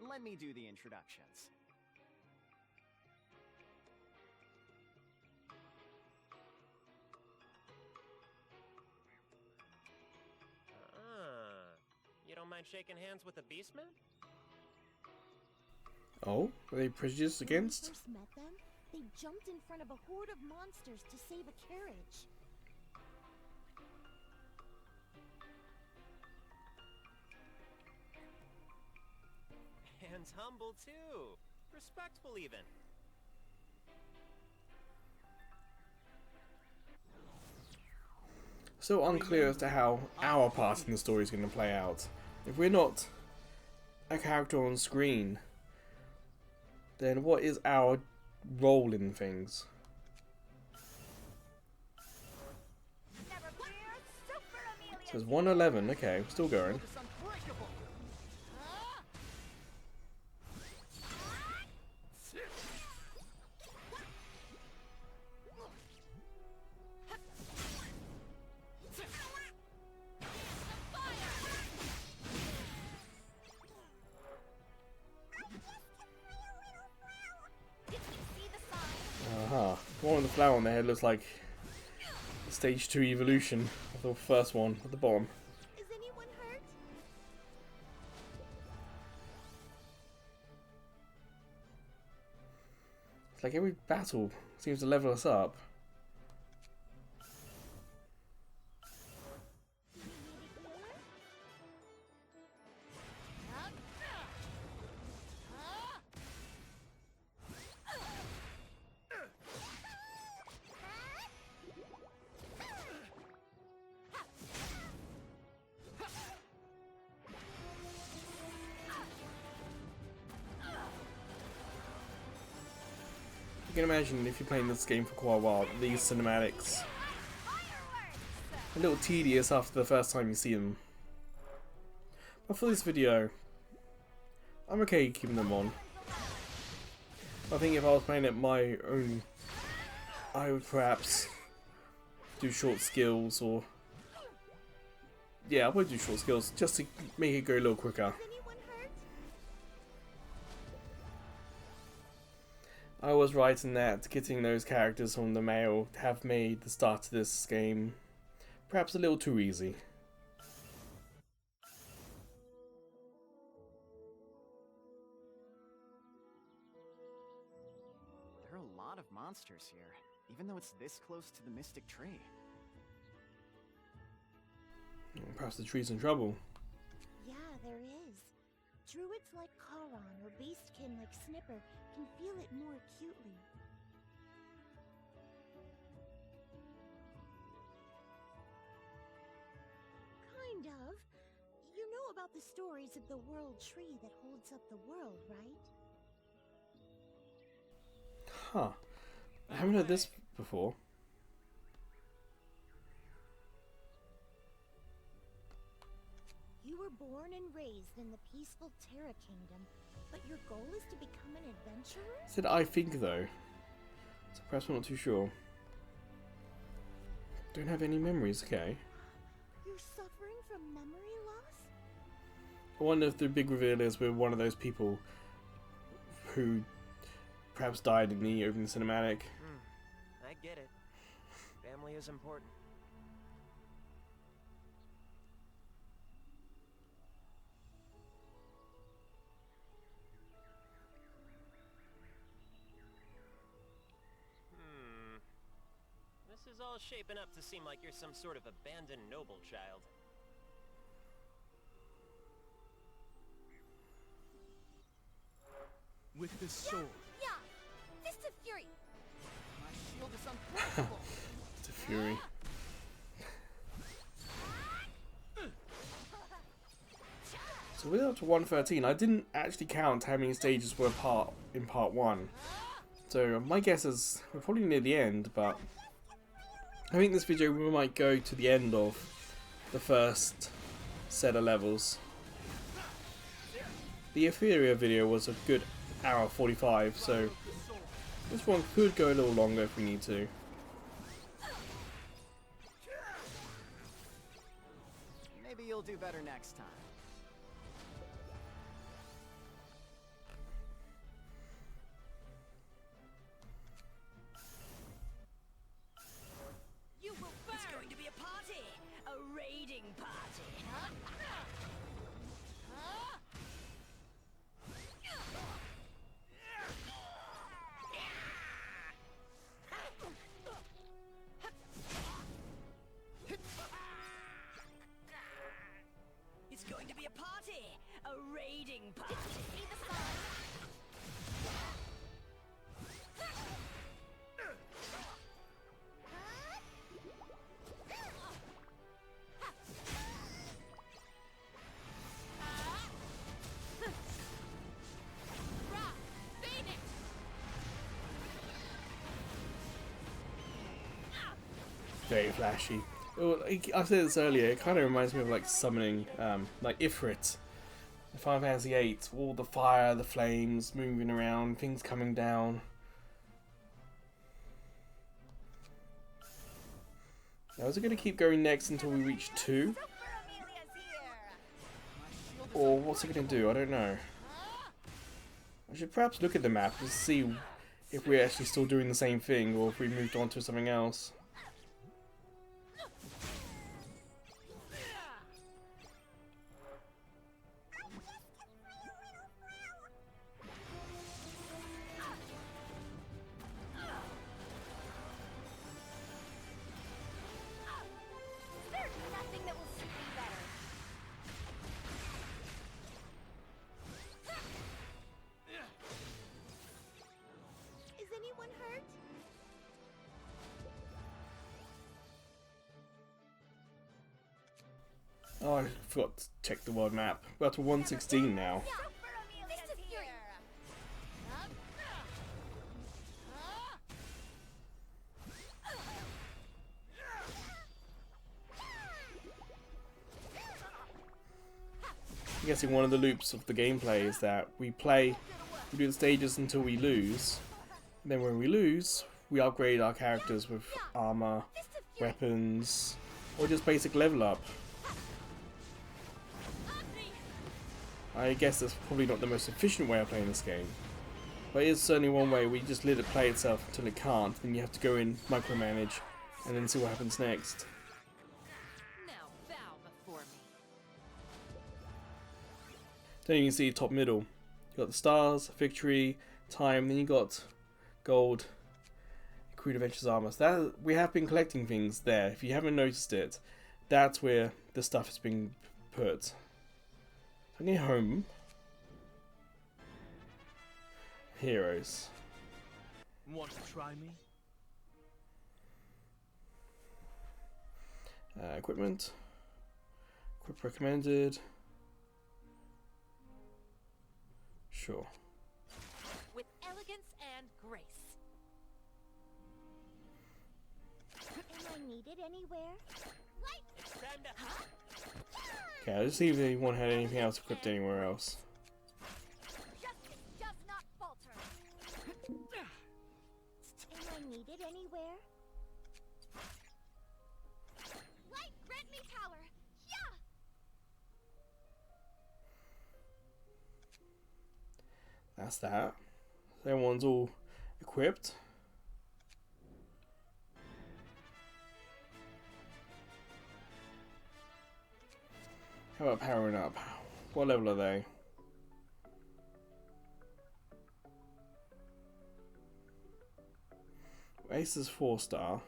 Let me do the introductions. You don't mind shaking hands with a beastman? Oh, are they prejudiced against? When we first met them, they jumped in front of a horde of monsters to save a carriage. And humble too. Respectful even. So unclear as to how our part in the story is going to play out. If we're not a character on screen, then what is our role in things? It says 111, okay, we're still going. The one with the flower on their head looks like the stage 2 evolution of the first one at the bottom. Is anyone hurt? It's like every battle seems to level us up. You can imagine if you're playing this game for quite a while, these cinematics a little tedious after the first time you see them. But for this video, I'm okay keeping them on. I think if I was playing it my own, I would perhaps do short skills or... Yeah, I would do short skills just to make it go a little quicker. I was right in that getting those characters from the mail have made the start of this game perhaps a little too easy. There are a lot of monsters here, even though it's this close to the Mystic Tree. Perhaps the tree's in trouble. Yeah, there is. Druids like Charon or beastkin like Snipper can feel it more acutely. Kind of. You know about the stories of the world tree that holds up the world, right? Huh. I haven't heard this before. You were born and raised in the peaceful Terra Kingdom, but your goal is to become an adventurer? Said I think though. So perhaps I'm not too sure. Don't have any memories, okay. You're suffering from memory loss? wonder if the big reveal is we're one of those people who perhaps died in the opening cinematic. I get it. Family is important. This is all shaping up to seem like you're some sort of abandoned noble child. With this sword. Yeah! Fist of Fury! My shield is unbreakable. It's a fury. So we're up to 113. I didn't actually count how many stages were in part 1. So my guess is we're probably near the end, but I think this video we might go to the end of the first set of levels. The Etheria video was a good hour 45, so this one could go a little longer if we need to. Maybe you'll do better next time. You will burn. It's going to be a party, a raiding party. It's going to be a party, a raiding party. See the sign? Very flashy. Oh, I said this earlier, it kind of reminds me of like summoning, like Ifrit. In Final Fantasy VIII, all the fire, the flames, moving around, things coming down. Now, is it going to keep going next until we reach 2? Or what's it going to do? I don't know. I should perhaps look at the map to see if we're actually still doing the same thing or if we moved on to something else. There's nothing that will suit me better. Is anyone hurt? Oh, I forgot to check the world map. We're up to 116 now. Fist of Fury! I'm guessing one of the loops of the gameplay is that we do the stages until we lose. And then when we lose, we upgrade our characters with armor, weapons, or just basic level up. I guess that's probably not the most efficient way of playing this game. But it is certainly one way. We just let it play itself until it can't, then you have to go in, micromanage, and then see what happens next. Now bow before me. Then you can see top middle. You got the stars, victory, time, then you got gold, Crude Adventures armor. So that, we have been collecting things there. If you haven't noticed it, that's where the stuff is being put. I need home. Heroes. Want to try me? Equipment. Equip recommended. Sure. With elegance and grace. Am I needed anywhere? It's time to... Okay, I'll just see if anyone had anything else equipped anywhere else. Justice does not falter. Am I needed anywhere? Light, grant me power. That's that. Everyone's all equipped. How about powering up? What level are they? Ace is 4-star.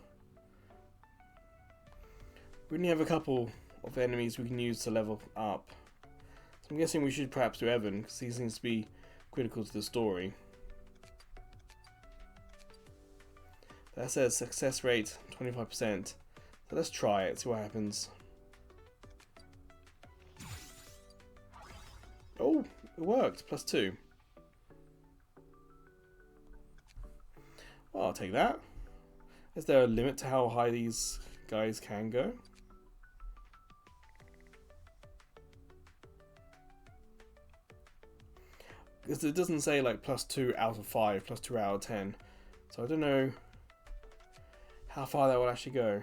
We only have a couple of enemies we can use to level up. So I'm guessing we should perhaps do Evan, because he seems to be critical to the story. That says success rate 25%. So let's try it, see what happens. Oh, it worked. +2. Well, I'll take that. Is there a limit to how high these guys can go? Because it doesn't say like +2 out of 5, +2 out of 10. So I don't know how far that will actually go.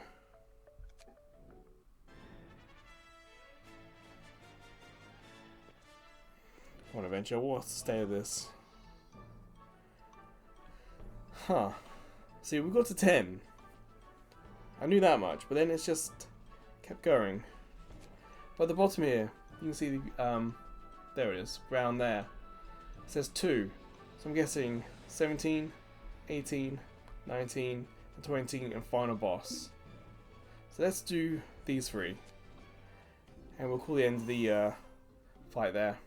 Come on, Adventure, what's the state of this? Huh. See, we got to 10. I knew that much, but then it's just kept going. But at the bottom here, you can see the, there it is, round there. It says 2. So I'm guessing 17, 18, 19, and 20, and final boss. So let's do these 3. And we'll call the end of the fight there.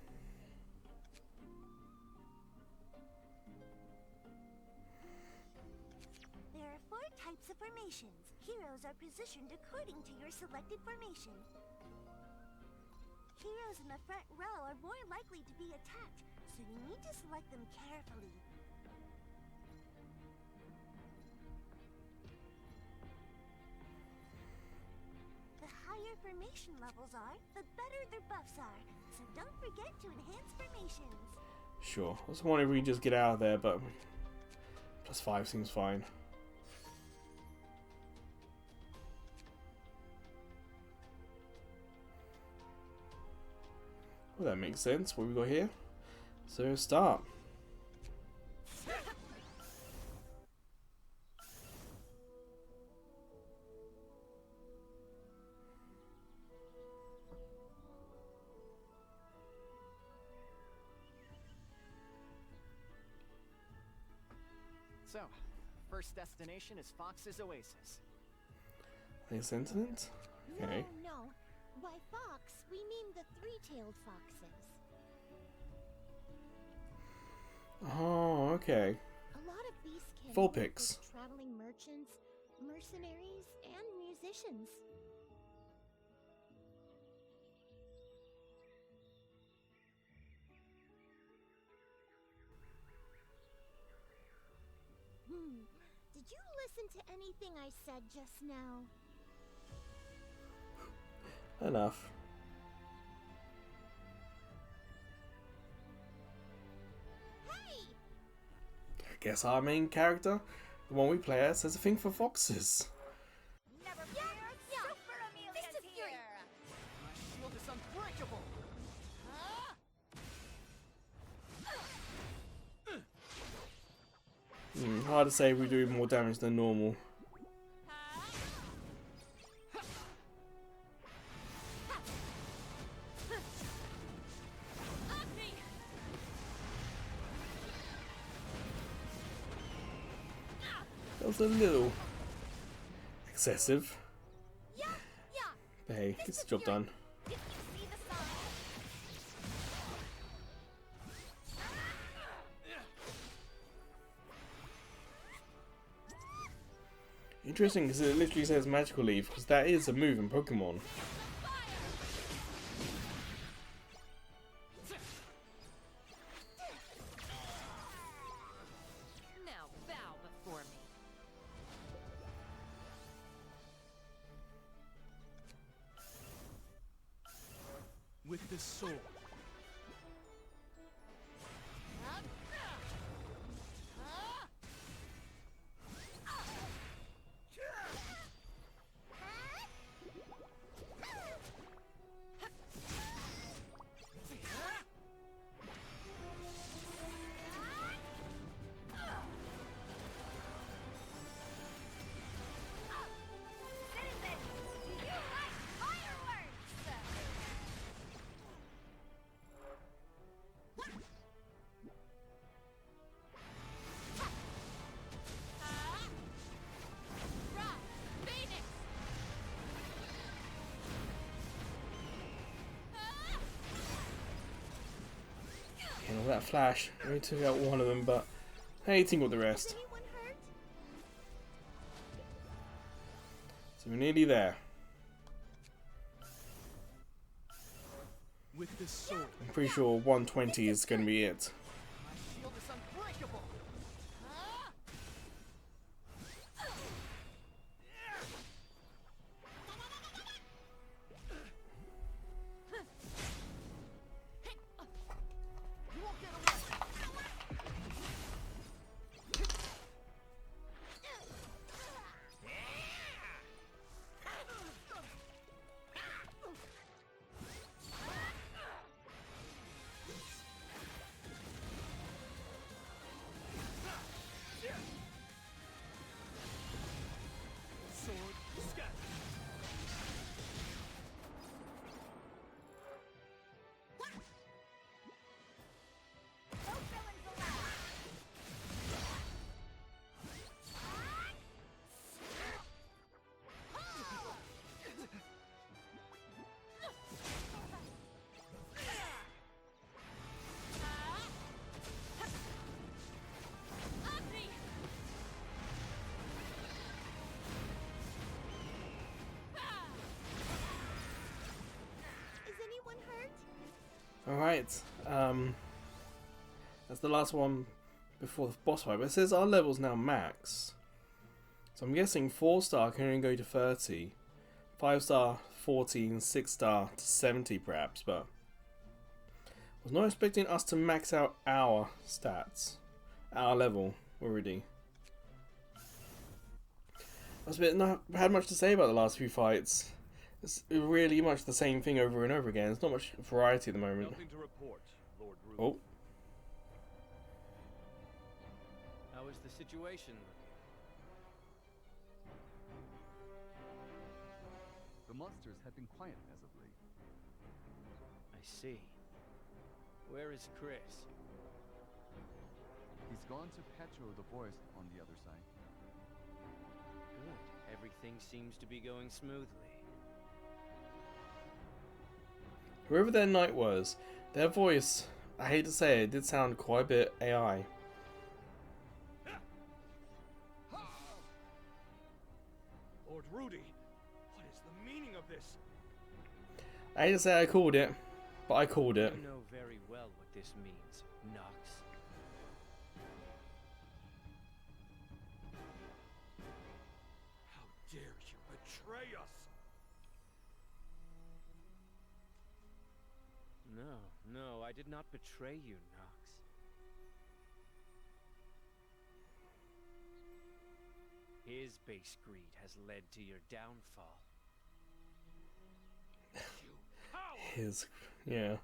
There are 4 types of formations. Heroes are positioned according to your selected formation. Heroes in the front row are more likely to be attacked, so you need to select them carefully. The higher formation levels are, the better their buffs are, so don't forget to enhance formations. Sure. I was wondering if we can just get out of there, but +5 seems fine. Well, that makes sense. What we got here? So start. So, first destination is Fox's Oasis. Any sentiment? Okay. No. By fox, we mean the 3-tailed foxes. Oh, okay. A lot of these can Full work pics. with traveling merchants, mercenaries, and musicians. Did you listen to anything I said just now? Enough. Hey! I guess our main character, the one we play as, has a thing for foxes. Never fear, Super Amelia's here! My shield is unbreakable! Hard to say if we do more damage than normal. That was a little excessive. But hey, gets the job done. Did you see the sign? Interesting because it literally says Magical Leaf, because that is a move in Pokemon. Now bow before me. With this sword. that flash. We took out one of them, but hey, team with the rest. Anyone hurt? So we're nearly there. With this sword, I'm pretty sure 120 is going to be it. My shield is unbreakable. You won't get away. Sword scat. No villains allowed. Is anyone hurt? Alright, that's the last one before the boss fight, but it says our level's now max. So I'm guessing 4-star can only go to 30, 5-star 14, 6-star to 70 perhaps, but I was not expecting us to max out our stats, our level already. I was not had much to say about the last few fights. It's really much the same thing over and over again. There's not much variety at the moment. Nothing to report, Lord Rude. Oh, How is the situation looking? The monsters have been quiet as of late. I see. Where is Chris? He's gone to Petro the forest on the other side. Good. Everything seems to be going smoothly. whoever their knight was, their voice, I hate to say it, did sound quite a bit AI. Lord Rudy, what is the meaning of this? I hate to say I called it, but I called it. You know very well what this means, Nox. How dare you betray us? No, I did not betray you, Nox. His base greed has led to your downfall. His, yeah.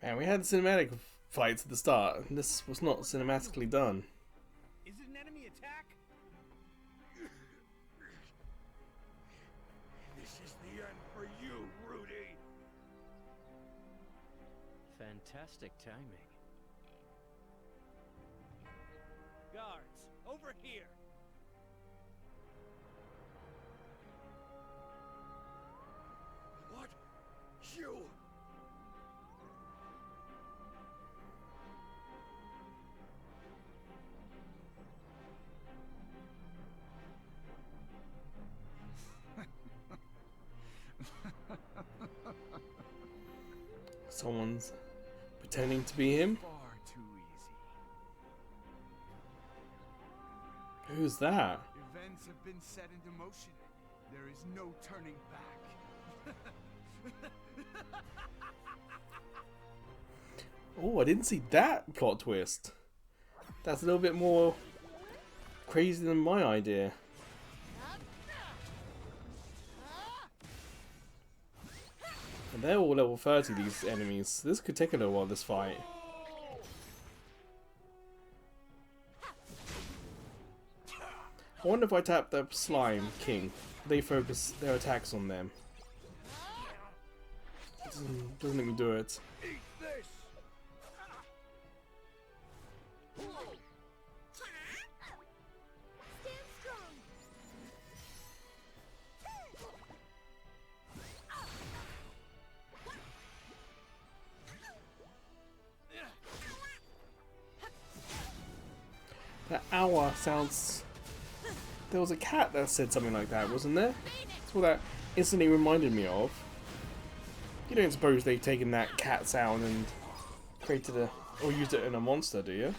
Man, we had cinematic fights at the start, and this was not cinematically done. Is it an enemy attack? This is the end for you, Rudy. Fantastic timing. Guards, over here. What? You? Someone's pretending to be him? Far too easy. Who's that? Events have been set into motion. There is no turning back. Oh, I didn't see that plot twist. That's a little bit more crazy than my idea. And they're all level 30, these enemies. This could take a little while, this fight. I wonder if I tap the Slime King, they focus their attacks on them. Doesn't let me do it. Eat this. That hour sounds... There was a cat that said something like that, wasn't there? That's what that instantly reminded me of. You don't suppose they've taken that cat sound and created a... or used it in a monster, do you?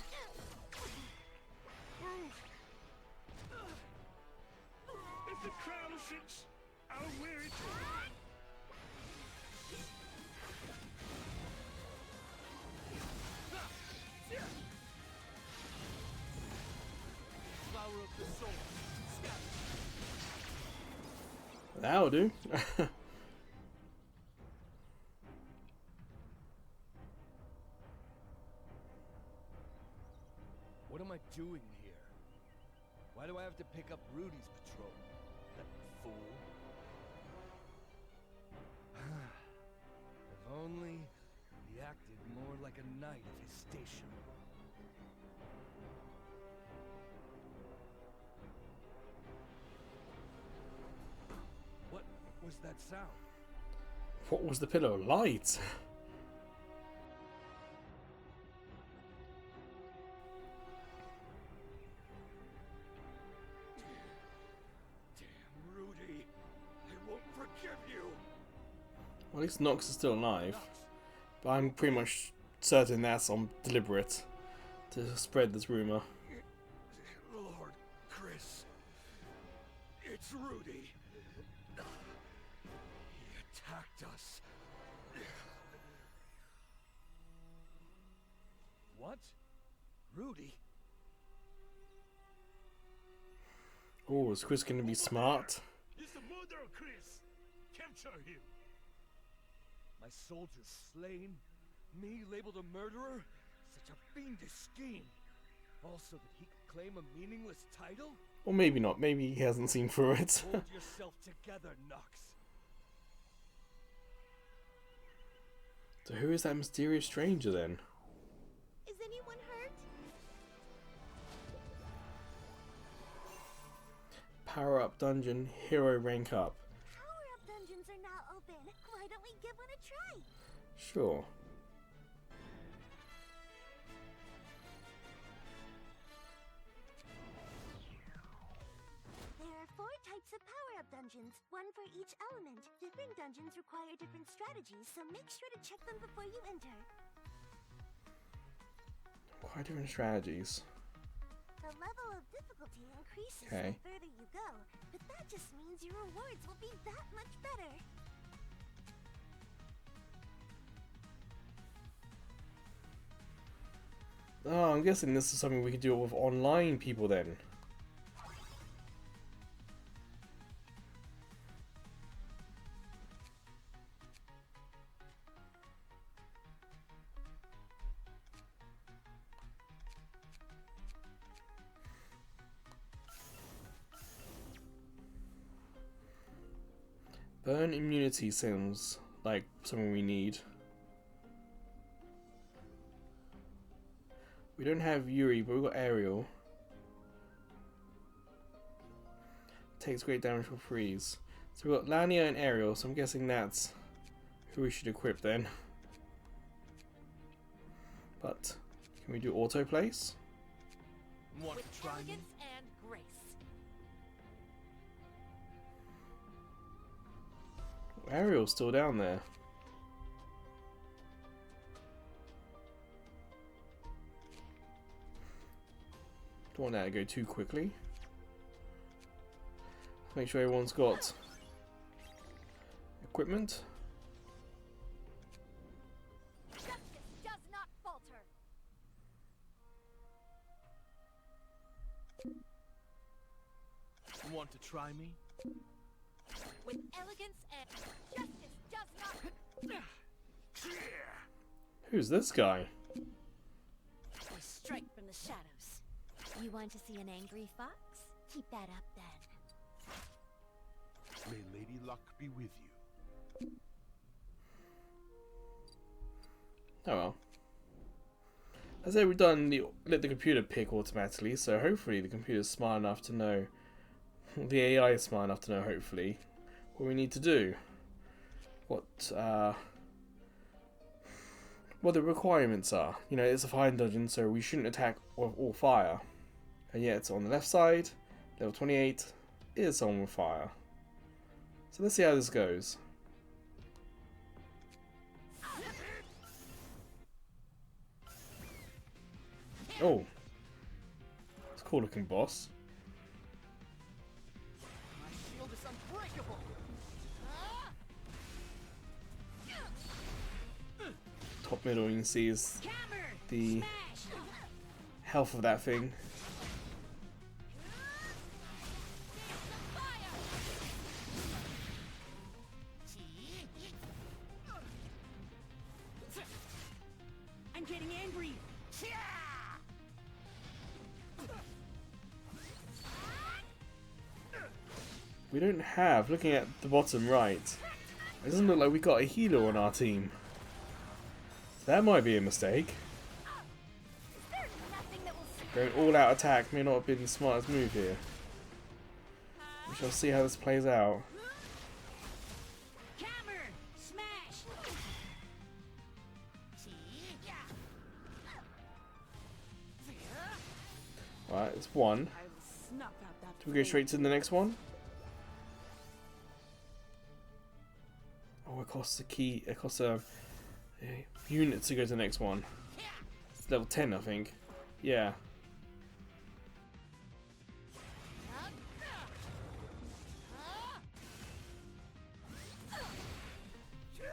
If the crown fits, I'll wear it. Flower of the soul. That'll do. What am I doing here? Why do I have to pick up Rudy's patrol? That fool. If only he acted more like a knight of his station. What was that sound? What was the pillar of light? Damn Rudy. I won't forgive you. Well, at least Nox is still alive. But I'm pretty much certain that's on deliberate to spread this rumor. Lord Chris. It's Rudy. He attacked us. What? Rudy? Oh, is Chris going to be smart? He's the murderer, Chris. Capture him. My soldiers slain? Me labeled a murderer? Such a fiendish scheme. Also that he could claim a meaningless title? Or maybe not. Maybe he hasn't seen through it. Hold yourself together, Nox. So who is that mysterious stranger then? Is anyone hurt? Power up dungeon, hero rank up. Power-up dungeons are now open. Why don't we give one a try? Sure. There are 4 types of power-up dungeons, one for each element. Different dungeons require different strategies, so make sure to check them before you enter. Quite different strategies. The level of difficulty increases Okay. the further you go, but that just means your rewards will be that much better. Oh, I'm guessing this is something we could do with online people then. Burn immunity sounds like something we need. We don't have Yuri, but we've got Ariel. Takes great damage for freeze. So we've got Lania and Ariel, so I'm guessing that's who we should equip then. But, can we do auto place? With elegance and grace. Ariel's still down there. Don't want that to go too quickly. Make sure everyone's got equipment. Justice does not falter. Want to try me? With elegance and justice does not. Who's this guy? We strike from the shadows. You want to see an angry fox? Keep that up then. May Lady Luck be with you. Oh well. As I say, we've done let the computer pick automatically, so hopefully the computer's smart enough to know, the AI is smart enough to know, hopefully, what we need to do. What the requirements are. You know, it's a fire dungeon, so we shouldn't attack with all fire. And yet on the left side, level 28 is someone with fire. So let's see how this goes. Oh, it's a cool looking boss. My shield is unbreakable. Top middle you can see is the health of that thing. I'm getting angry. We don't have, looking at the bottom right, it doesn't look like we got a healer on our team. That might be a mistake. Going all out attack may not have been the smartest move here. We shall see how this plays out. Right, it's one. Do we go straight to the next one? Oh, it costs a key. It costs a unit to go to the next one. It's level 10, I think. Yeah.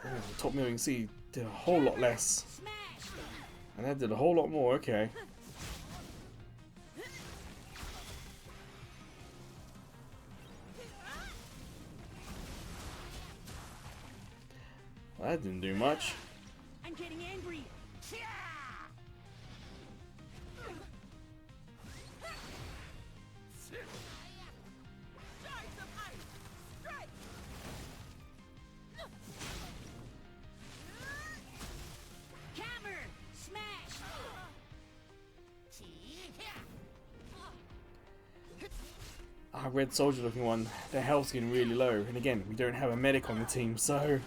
Oh, top mill you can see did a whole lot less. And that did a whole lot more, okay. Well, that didn't do much. I'm getting angry. Our red soldier looking one, their health's getting really low. And again, we don't have a medic on the team, so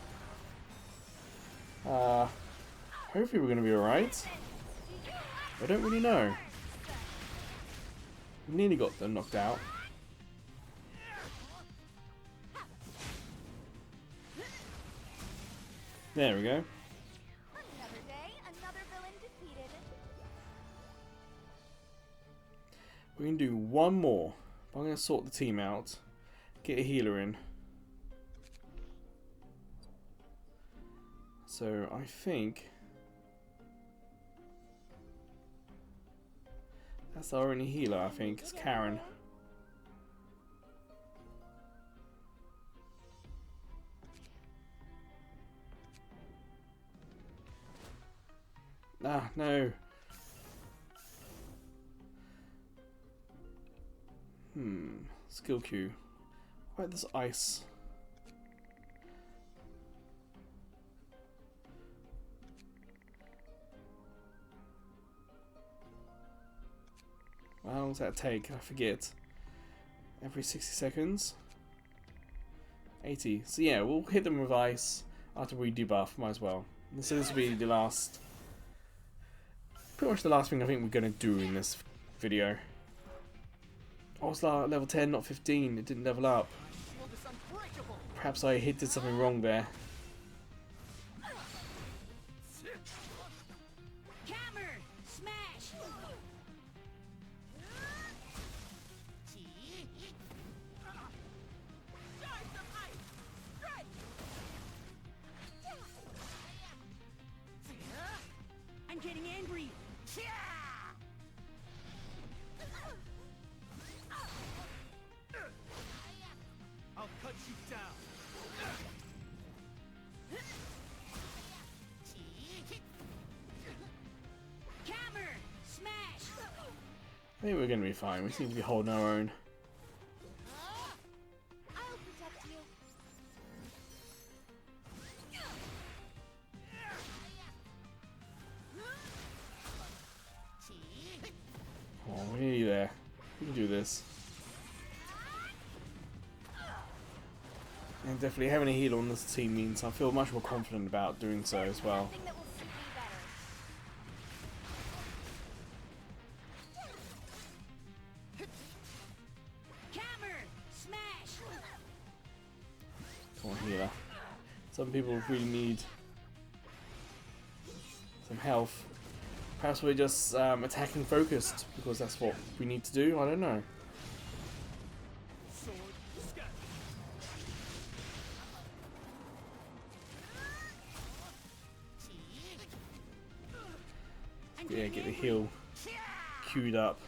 hopefully we're going to be alright. I don't really know. We nearly got them knocked out. There we go. Another day, another villain defeated. We can do one more. I'm going to sort the team out. Get a healer in. So I think that's our only healer, I think. It's Karen. Ah, no. Skill queue. Why this ice? How long does that take? I forget. Every 60 seconds? 80. So yeah, we'll hit them with ice after we debuff, might as well. This will be the last... pretty much the last thing I think we're going to do in this video. I was level 10, not 15. It didn't level up. Perhaps I did something wrong there. I'm getting angry. I'll cut you down. Hammer! Smash! I think we're going to be fine. We seem to be holding our own. I'll protect you. Oh, we're nearly there. We can do this. And definitely having a healer on this team means I feel much more confident about doing so as well. Nothing that will suit me better. Some people really need some health. Perhaps we're just attacking focused because that's what we need to do. I don't know. Sword scatter. Yeah, get the heal queued up.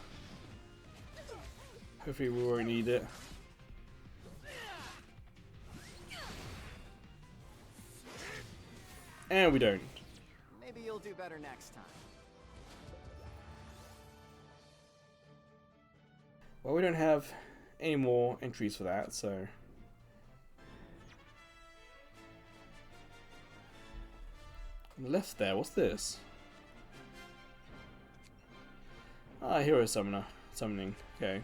Hopefully we won't need it. And we don't. Maybe you'll do better next time. Well, we don't have any more entries for that, so... On the left there, what's this? Ah, hero summoner. Summoning, okay.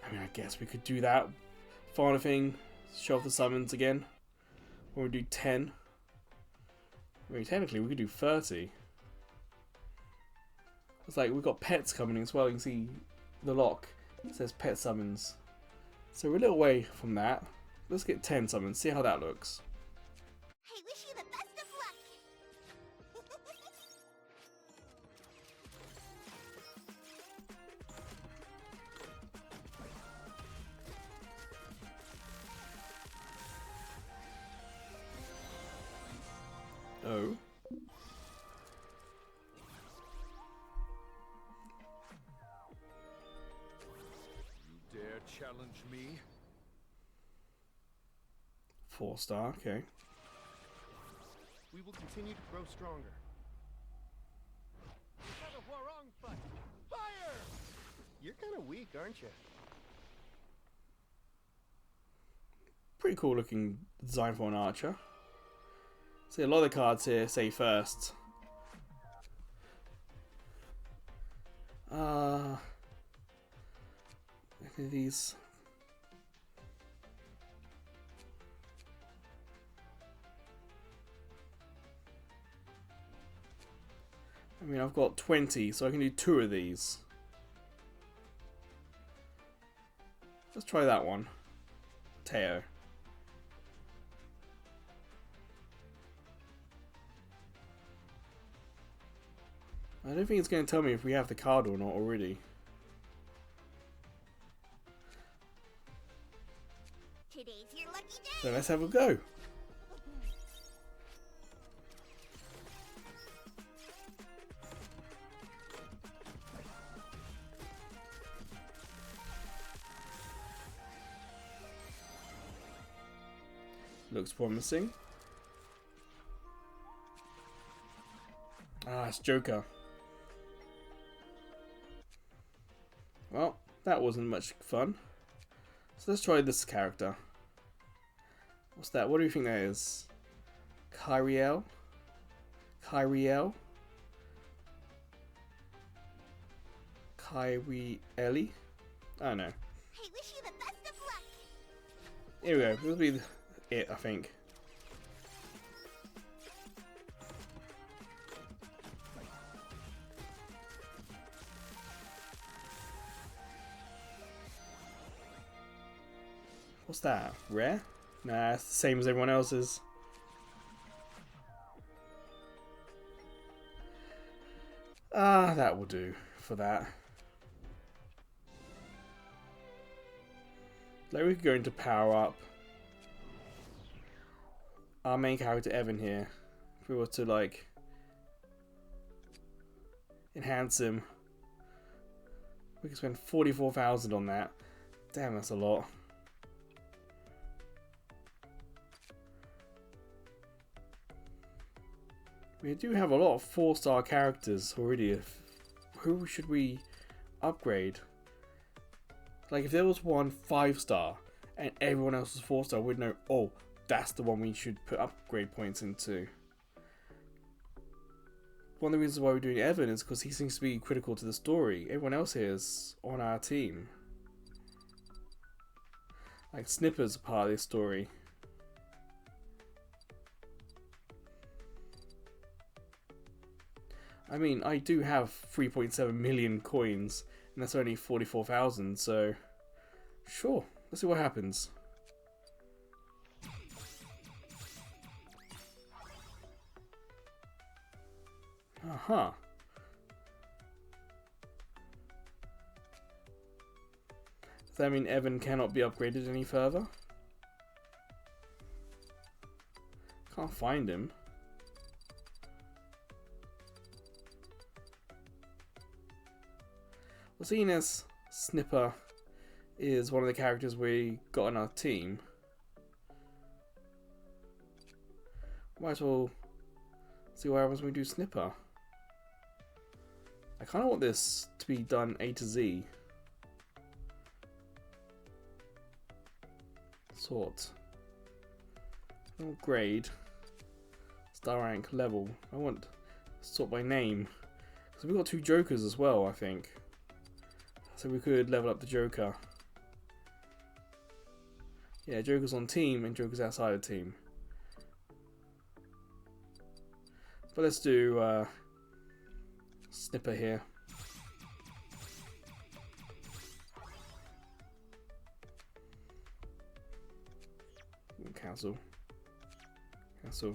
I mean, I guess we could do that. Final thing, show off the summons again. When we do 10. I mean, technically we could do 30. It's like we've got pets coming as well. You can see the lock. It says pet summons. So we're a little way from that. Let's get 10 summons, see how that looks. I wish you the best of luck. Oh. You dare challenge me? 4-star, okay. We will continue to grow stronger. Another Huarong fight! Fire! You're kind of weak, aren't you? Pretty cool looking design for an archer. See, a lot of the cards here say first. Look at these. I mean, I've got 20, so I can do 2 of these. Let's try that one. Teo. I don't think it's going to tell me if we have the card or not already. Today's your lucky day. So let's have a go. Looks promising. Ah, it's Joker. Well, that wasn't much fun. So let's try this character. What's that? What do you think that is? Kyriel? Kyriel? Kyrieli? I don't know. I wish you the best of luck. Here we go. This will be it, I think. What's that? Rare? Nah, it's the same as everyone else's. Ah, that will do for that. Like, we could go into power up our main character Evan here. If we were to like enhance him, we could spend 44,000 on that. Damn, that's a lot. We do have a lot of 4-star characters already. Who should we upgrade? Like, if there was one 5-star and everyone else was 4-star, we'd know, oh, that's the one we should put upgrade points into. One of the reasons why we're doing Evan is because he seems to be critical to the story. Everyone else here is on our team. Like, Snipper's a part of this story. I mean, I do have 3.7 million coins, and that's only 44,000, so... Sure, let's see what happens. Uh-huh. Does that mean Evan cannot be upgraded any further? Can't find him. Well, seeing as Snipper is one of the characters we got on our team, might as well see what happens when we do Snipper. I kind of want this to be done A to Z. Sort. Grade. Star rank, level. I want sort by name. Because we've got 2 Jokers as well, I think. So we could level up the Joker. Yeah, Joker's on team and Joker's outside of team. But let's do Snipper here. Cancel. Cancel.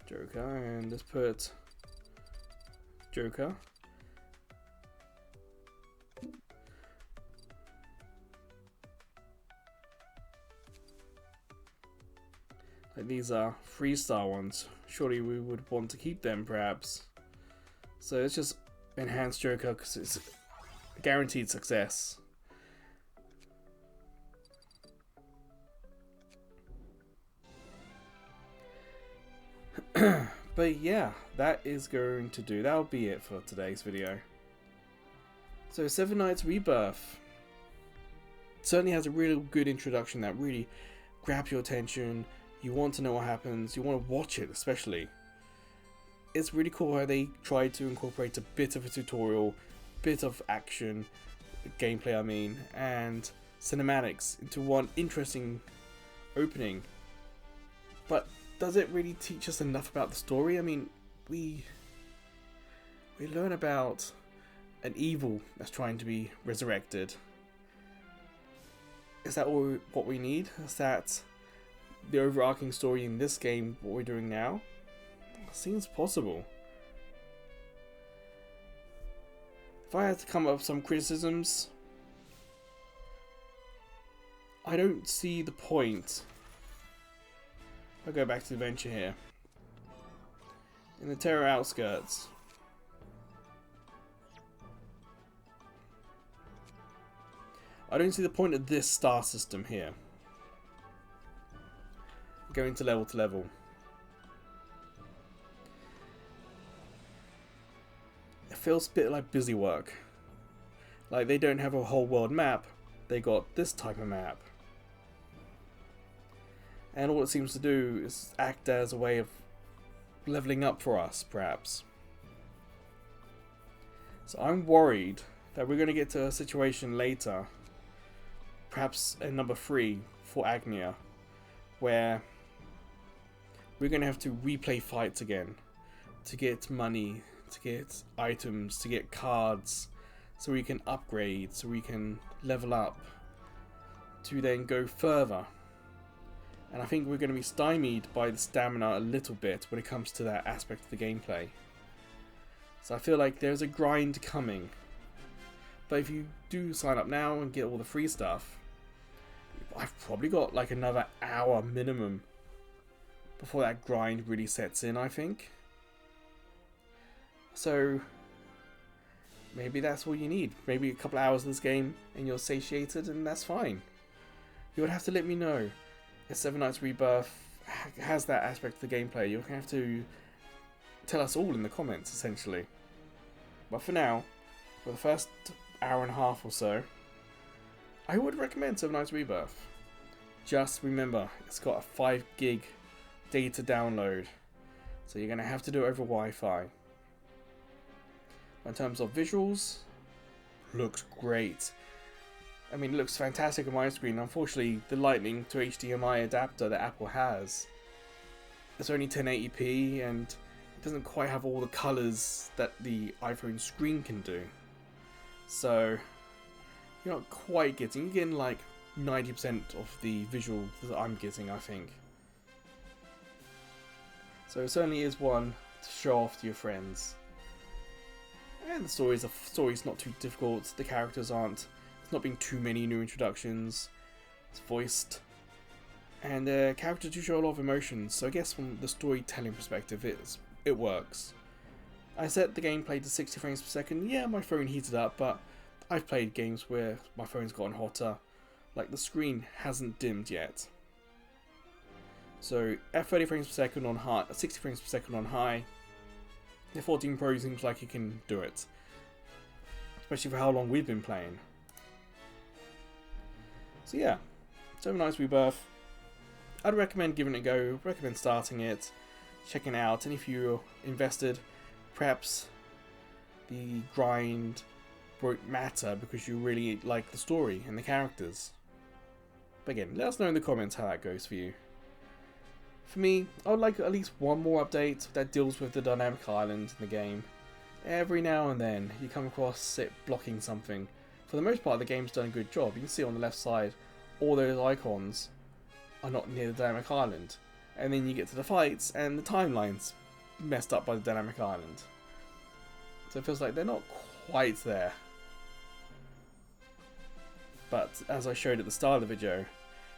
Joker, and let's put Joker. Like these are 3-star ones. Surely we would want to keep them, perhaps. So let's just enhance Joker because it's a guaranteed success. But yeah, that is going to do. That'll be it for today's video. So Seven Knights Rebirth certainly has a really good introduction that really grabs your attention. You want to know what happens. You want to watch it, especially. It's really cool how they try to incorporate a bit of a tutorial, bit of action, gameplay I mean, and cinematics into one interesting opening. But does it really teach us enough about the story? I mean, we learn about an evil that's trying to be resurrected. Is that all what we need? Is that the overarching story in this game, what we're doing now? Seems possible. If I had to come up with some criticisms, I don't see the point. I'll go back to the adventure here. In the Terror outskirts, I don't see the point of this star system here. Going to level. It feels a bit like busy work. Like they don't have a whole world map, they got this type of map. And all it seems to do is act as a way of leveling up for us, perhaps. So I'm worried that we're going to get to a situation later, perhaps in number 3 for Agnia, where we're going to have to replay fights again to get money, to get items, to get cards, so we can upgrade, so we can level up, to then go further. And I think we're going to be stymied by the stamina a little bit when it comes to that aspect of the gameplay. So I feel like there's a grind coming. But if you do sign up now and get all the free stuff, I've probably got like another hour minimum before that grind really sets in, I think. So maybe that's all you need. Maybe a couple hours of this game and you're satiated, and that's fine. You would have to let me know if Seven Knights Rebirth has that aspect of the gameplay. You'll have to tell us all in the comments, essentially. But for now, for the first hour and a half or so, I would recommend Seven Knights Rebirth. Just remember, it's got a 5 gig data download, so you're going to have to do it over Wi-Fi. In terms of visuals, looks great. I mean, it looks fantastic on my screen. Unfortunately, the Lightning to HDMI adapter that Apple has, it's only 1080p and it doesn't quite have all the colours that the iPhone screen can do. So you're not quite getting, you're getting like 90% of the visual that I'm getting, I think. So it certainly is one to show off to your friends. And the story's not too difficult, the characters aren't, there's not being too many new introductions, it's voiced. And the characters do show a lot of emotions, so I guess from the storytelling perspective it works. I set the gameplay to 60 frames per second, yeah my phone heated up, but I've played games where my phone's gotten hotter, like the screen hasn't dimmed yet. So at 30 frames per second on high, 60 frames per second on high, the 14 Pro seems like it can do it. Especially for how long we've been playing. So yeah, Seven Knights Rebirth. I'd recommend giving it a go, recommend starting it, checking it out, and if you're invested, perhaps the grind won't matter because you really like the story and the characters. But again, let us know in the comments how that goes for you. For me, I would like at least one more update that deals with the dynamic island in the game. Every now and then you come across it blocking something. For the most part the game's done a good job. You can see on the left side all those icons are not near the dynamic island. And then you get to the fights and the timeline's messed up by the dynamic island. So it feels like they're not quite there. But as I showed at the start of the video,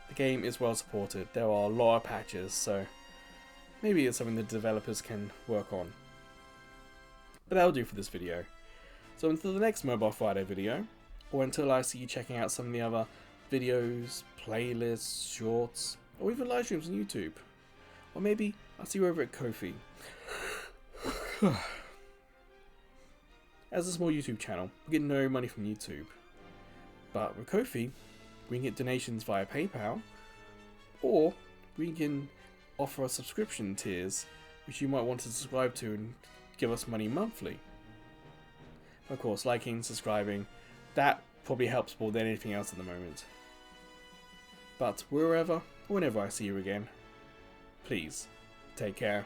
the game is well supported. There are a lot of patches, so maybe it's something the developers can work on. But that'll do for this video. So until the next Mobile Friday video, or until I see you checking out some of the other videos, playlists, shorts, or even live streams on YouTube. Or maybe I'll see you over at Ko-fi. As a small YouTube channel, we get no money from YouTube. But with Ko-fi, we can get donations via PayPal, or we can offer a subscription tiers which you might want to subscribe to and give us money monthly. Of course, liking, subscribing, that probably helps more than anything else at the moment. But wherever or whenever I see you again, please take care.